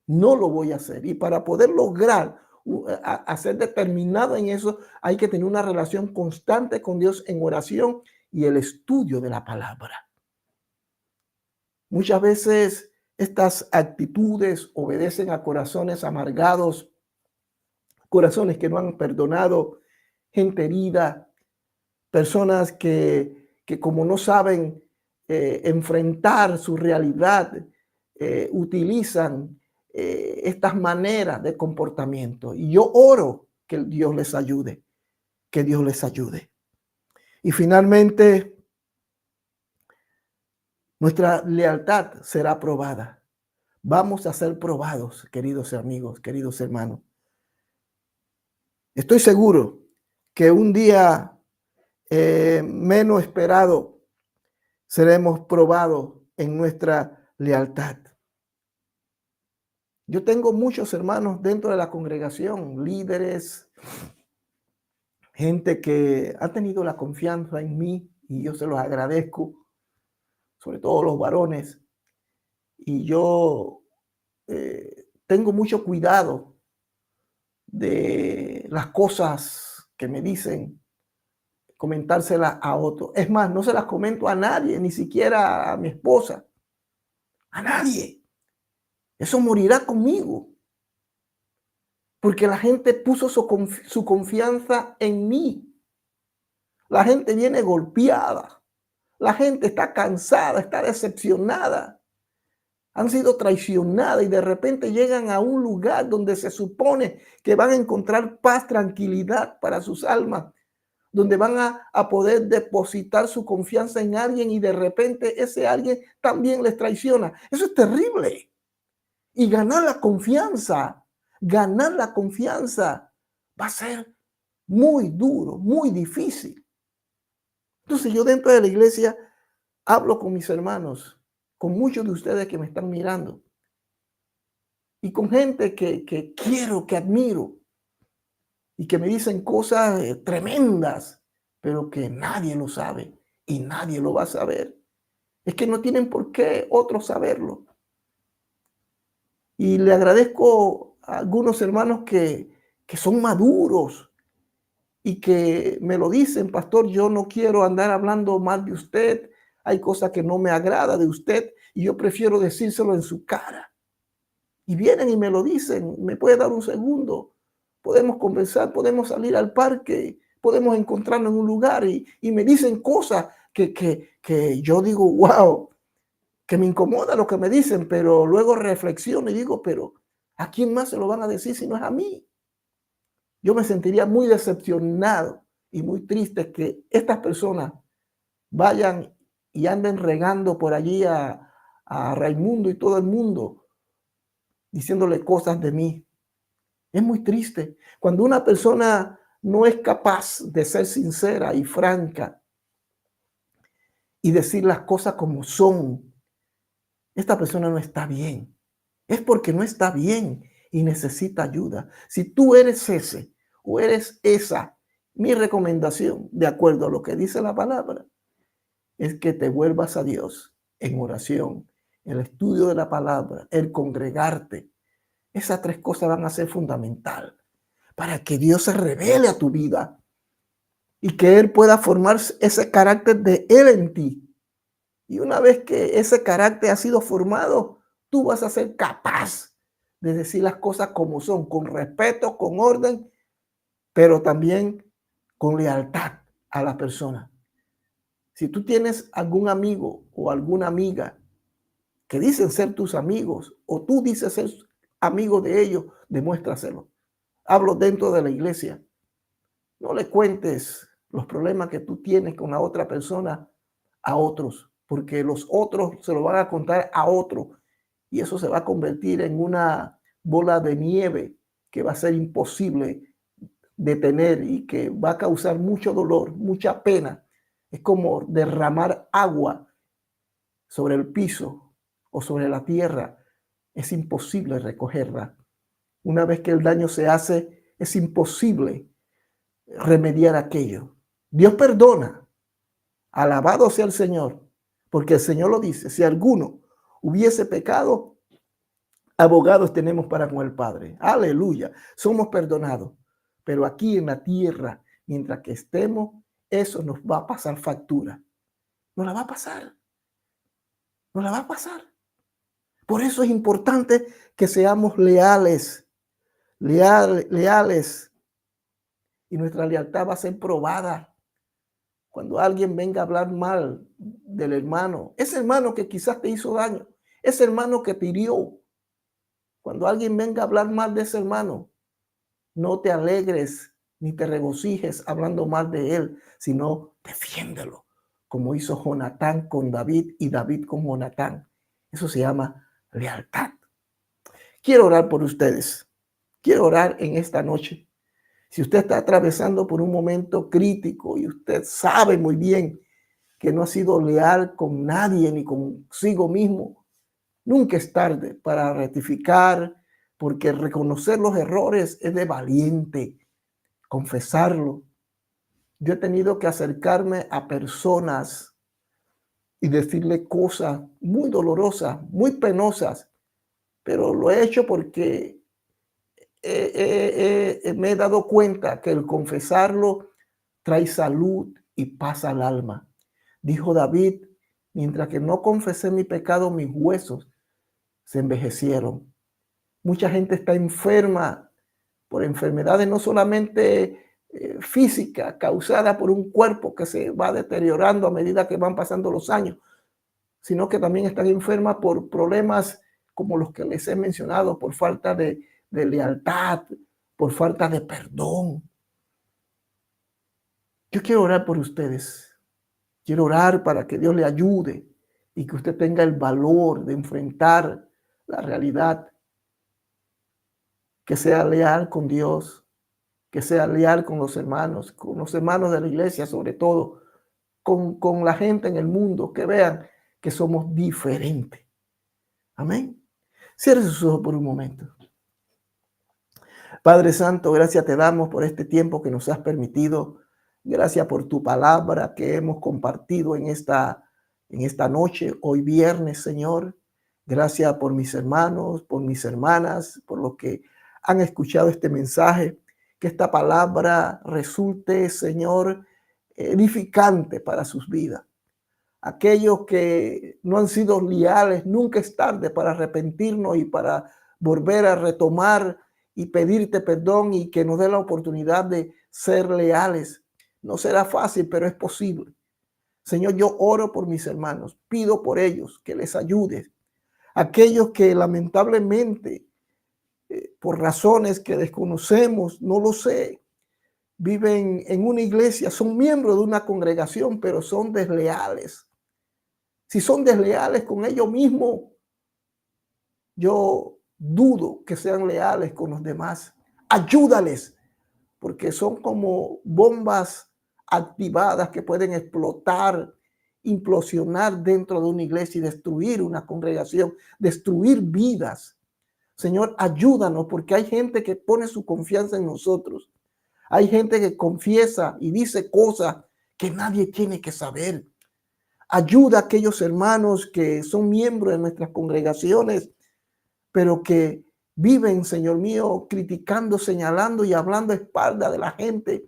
No lo voy a hacer. Y para poder lograr ser determinado en eso, hay que tener una relación constante con Dios en oración y el estudio de la palabra. Muchas veces Estas actitudes obedecen a corazones amargados, corazones que no han perdonado, gente herida, personas que como no saben enfrentar su realidad, utilizan estas maneras de comportamiento. Y yo oro que Dios les ayude, que Dios les ayude. Y finalmente, nuestra lealtad será probada. Vamos a ser probados, queridos amigos, queridos hermanos. Estoy seguro que un día menos esperado seremos probados en nuestra lealtad. Yo tengo muchos hermanos dentro de la congregación, líderes, gente que ha tenido la confianza en mí y yo se los agradezco, sobre todo los varones. Y yo tengo mucho cuidado de las cosas que me dicen, comentárselas a otros. Es más, no se las comento a nadie, ni siquiera a mi esposa, a nadie. Eso morirá conmigo. Porque la gente puso su confianza en mí. La gente viene golpeada. La gente está cansada, está decepcionada. Han sido traicionadas y de repente llegan a un lugar donde se supone que van a encontrar paz, tranquilidad para sus almas, donde van a poder depositar su confianza en alguien y de repente ese alguien también les traiciona. Eso es terrible. Y ganar la confianza va a ser muy duro, muy difícil. Entonces yo dentro de la iglesia hablo con mis hermanos, con muchos de ustedes que me están mirando y con gente que quiero, que admiro y que me dicen cosas tremendas, pero que nadie lo sabe y nadie lo va a saber. Es que no tienen por qué otros saberlo. Y le agradezco a algunos hermanos que son maduros y que me lo dicen, pastor, yo no quiero andar hablando mal de usted, hay cosas que no me agrada de usted y yo prefiero decírselo en su cara. Y vienen y me lo dicen, me puede dar un segundo, podemos conversar, podemos salir al parque, podemos encontrarnos en un lugar y me dicen cosas que yo digo, wow, que me incomoda lo que me dicen, pero luego reflexiono y digo, pero ¿a quién más se lo van a decir si no es a mí? Yo me sentiría muy decepcionado y muy triste que estas personas vayan y anden regando por allí a Raimundo y todo el mundo, diciéndole cosas de mí. Es muy triste. Cuando una persona no es capaz de ser sincera y franca y decir las cosas como son, esta persona no está bien. Es porque no está bien y necesita ayuda. Si tú eres ese o eres esa, mi recomendación, de acuerdo a lo que dice la palabra, es que te vuelvas a Dios en oración, el estudio de la palabra, el congregarte. Esas tres cosas van a ser fundamental para que Dios se revele a tu vida y que Él pueda formar ese carácter de Él en ti. Y una vez que ese carácter ha sido formado, tú vas a ser capaz de decir las cosas como son, con respeto, con orden, pero también con lealtad a la persona. Si tú tienes algún amigo o alguna amiga que dicen ser tus amigos o tú dices ser amigo de ellos, demuéstraselo. Hablo dentro de la iglesia. No le cuentes los problemas que tú tienes con la otra persona a otros, porque los otros se lo van a contar a otro y eso se va a convertir en una bola de nieve que va a ser imposible detener y que va a causar mucho dolor, mucha pena. Es como derramar agua sobre el piso o sobre la tierra. Es imposible recogerla. Una vez que el daño se hace, es imposible remediar aquello. Dios perdona. Alabado sea el Señor, porque el Señor lo dice, si alguno hubiese pecado, abogados tenemos para con el Padre. Aleluya, somos perdonados. Pero aquí en la tierra, mientras que estemos, eso nos va a pasar factura. Nos la va a pasar. Nos la va a pasar. Por eso es importante que seamos leales, leales, y nuestra lealtad va a ser probada. Cuando alguien venga a hablar mal del hermano, ese hermano que quizás te hizo daño, ese hermano que te hirió, cuando alguien venga a hablar mal de ese hermano, no te alegres ni te regocijes hablando mal de él, sino defiéndelo, como hizo Jonatán con David y David con Jonatán. Eso se llama lealtad. Quiero orar por ustedes. Quiero orar en esta noche. Si usted está atravesando por un momento crítico y usted sabe muy bien que no ha sido leal con nadie ni consigo mismo, nunca es tarde para rectificar, porque reconocer los errores es de valiente, confesarlo. Yo he tenido que acercarme a personas y decirle cosas muy dolorosas, muy penosas, pero lo he hecho porque me he dado cuenta que el confesarlo trae salud y paz al alma. Dijo David, mientras que no confesé mi pecado, mis huesos se envejecieron. Mucha gente está enferma por enfermedades no solamente físicas, causadas por un cuerpo que se va deteriorando a medida que van pasando los años, sino que también están enfermas por problemas como los que les he mencionado, por falta de lealtad, por falta de perdón. Yo quiero orar por ustedes. Quiero orar para que Dios le ayude y que usted tenga el valor de enfrentar la realidad, que sea leal con Dios, que sea leal con los hermanos de la iglesia, sobre todo, con la gente en el mundo, que vean que somos diferentes. Amén. Cierre sus ojos por un momento. Padre Santo, gracias te damos por este tiempo que nos has permitido. Gracias por tu palabra que hemos compartido en esta noche, hoy viernes, Señor. Gracias por mis hermanos, por mis hermanas, por los que han escuchado este mensaje. Que esta palabra resulte, Señor, edificante para sus vidas. Aquellos que no han sido leales, nunca es tarde para arrepentirnos y para volver a retomar y pedirte perdón y que nos dé la oportunidad de ser leales. No será fácil, pero es posible. Señor, yo oro por mis hermanos, pido por ellos que les ayudes. Aquellos que lamentablemente, por razones que desconocemos, no lo sé, viven en una iglesia, son miembros de una congregación, pero son desleales. Si son desleales con ellos mismos, yo dudo que sean leales con los demás. Ayúdales, porque son como bombas activadas que pueden explotar, implosionar dentro de una iglesia y destruir una congregación, destruir vidas. Señor, ayúdanos, porque hay gente que pone su confianza en nosotros. Hay gente que confiesa y dice cosas que nadie tiene que saber. Ayuda a aquellos hermanos que son miembros de nuestras congregaciones, pero que viven, Señor mío, criticando, señalando y hablando a espaldas de la gente.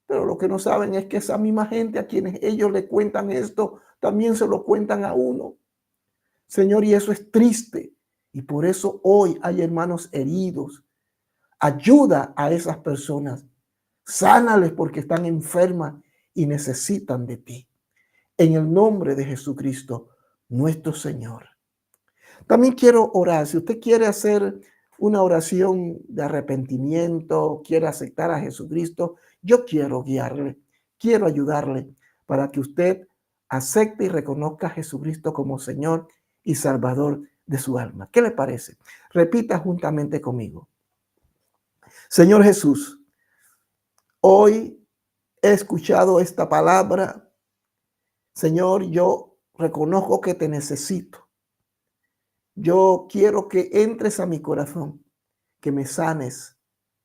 Pero lo que no saben es que esa misma gente a quienes ellos le cuentan esto, también se lo cuentan a uno. Señor, y eso es triste. Y por eso hoy hay hermanos heridos. Ayuda a esas personas. Sánales porque están enfermas y necesitan de ti. En el nombre de Jesucristo, nuestro Señor. También quiero orar. Si usted quiere hacer una oración de arrepentimiento, quiere aceptar a Jesucristo, yo quiero guiarle, quiero ayudarle para que usted acepte y reconozca a Jesucristo como Señor y Salvador de su alma. ¿Qué le parece? Repita juntamente conmigo. Señor Jesús, hoy he escuchado esta palabra. Señor, yo reconozco que te necesito. Yo quiero que entres a mi corazón, que me sanes,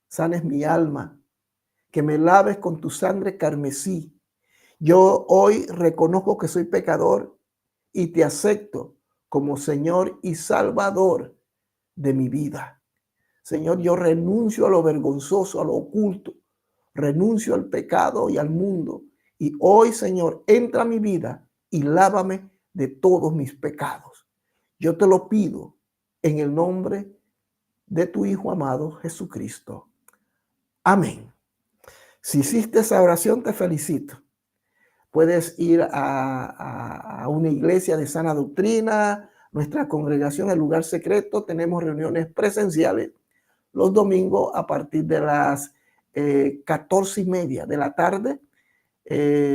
sanes mi alma, que me laves con tu sangre carmesí. Yo hoy reconozco que soy pecador y te acepto como Señor y Salvador de mi vida. Señor, yo renuncio a lo vergonzoso, a lo oculto, renuncio al pecado y al mundo. Y hoy, Señor, entra a mi vida y lávame de todos mis pecados. Yo te lo pido en el nombre de tu Hijo amado Jesucristo. Amén. Si hiciste esa oración, te felicito. Puedes ir a una iglesia de sana doctrina, nuestra congregación, el lugar secreto. Tenemos reuniones presenciales los domingos a partir de las 14:30 de la tarde.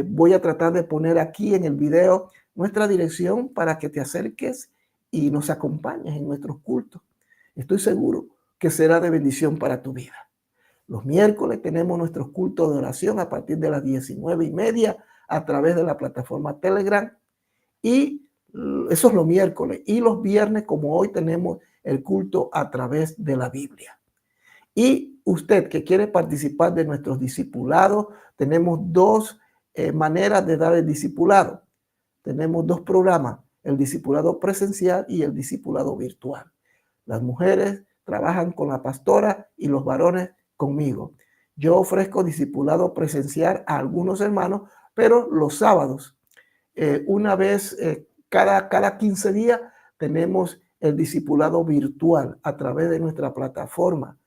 Voy a tratar de poner aquí en el video nuestra dirección para que te acerques y nos acompañes en nuestros cultos. Estoy seguro que será de bendición para tu vida. Los miércoles tenemos nuestros cultos de oración a partir de las 19:30 a través de la plataforma Telegram. Y eso es los miércoles. Y los viernes, como hoy, tenemos el culto a través de la Biblia. Y usted que quiere participar de nuestros discipulados, tenemos dos maneras de dar el discipulado. Tenemos dos programas, el discipulado presencial y el discipulado virtual. Las mujeres trabajan con la pastora y los varones conmigo. Yo ofrezco discipulado presencial a algunos hermanos, pero los sábados, una vez cada 15 días, tenemos el discipulado virtual a través de nuestra plataforma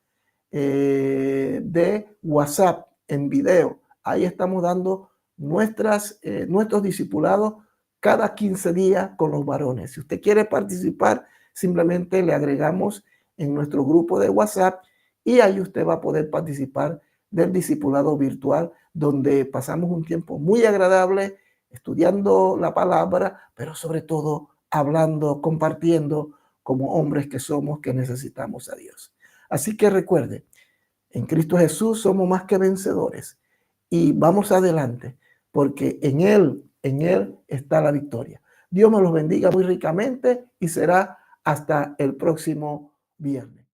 de WhatsApp en video. Ahí estamos dando nuestros discipulados cada 15 días con los varones. Si usted quiere participar, simplemente le agregamos en nuestro grupo de WhatsApp y ahí usted va a poder participar del discipulado virtual, donde pasamos un tiempo muy agradable estudiando la palabra, pero sobre todo hablando, compartiendo como hombres que somos, que necesitamos a Dios. Así que recuerde, en Cristo Jesús somos más que vencedores y vamos adelante porque en Él está la victoria. Dios me los bendiga muy ricamente y será hasta el próximo viernes.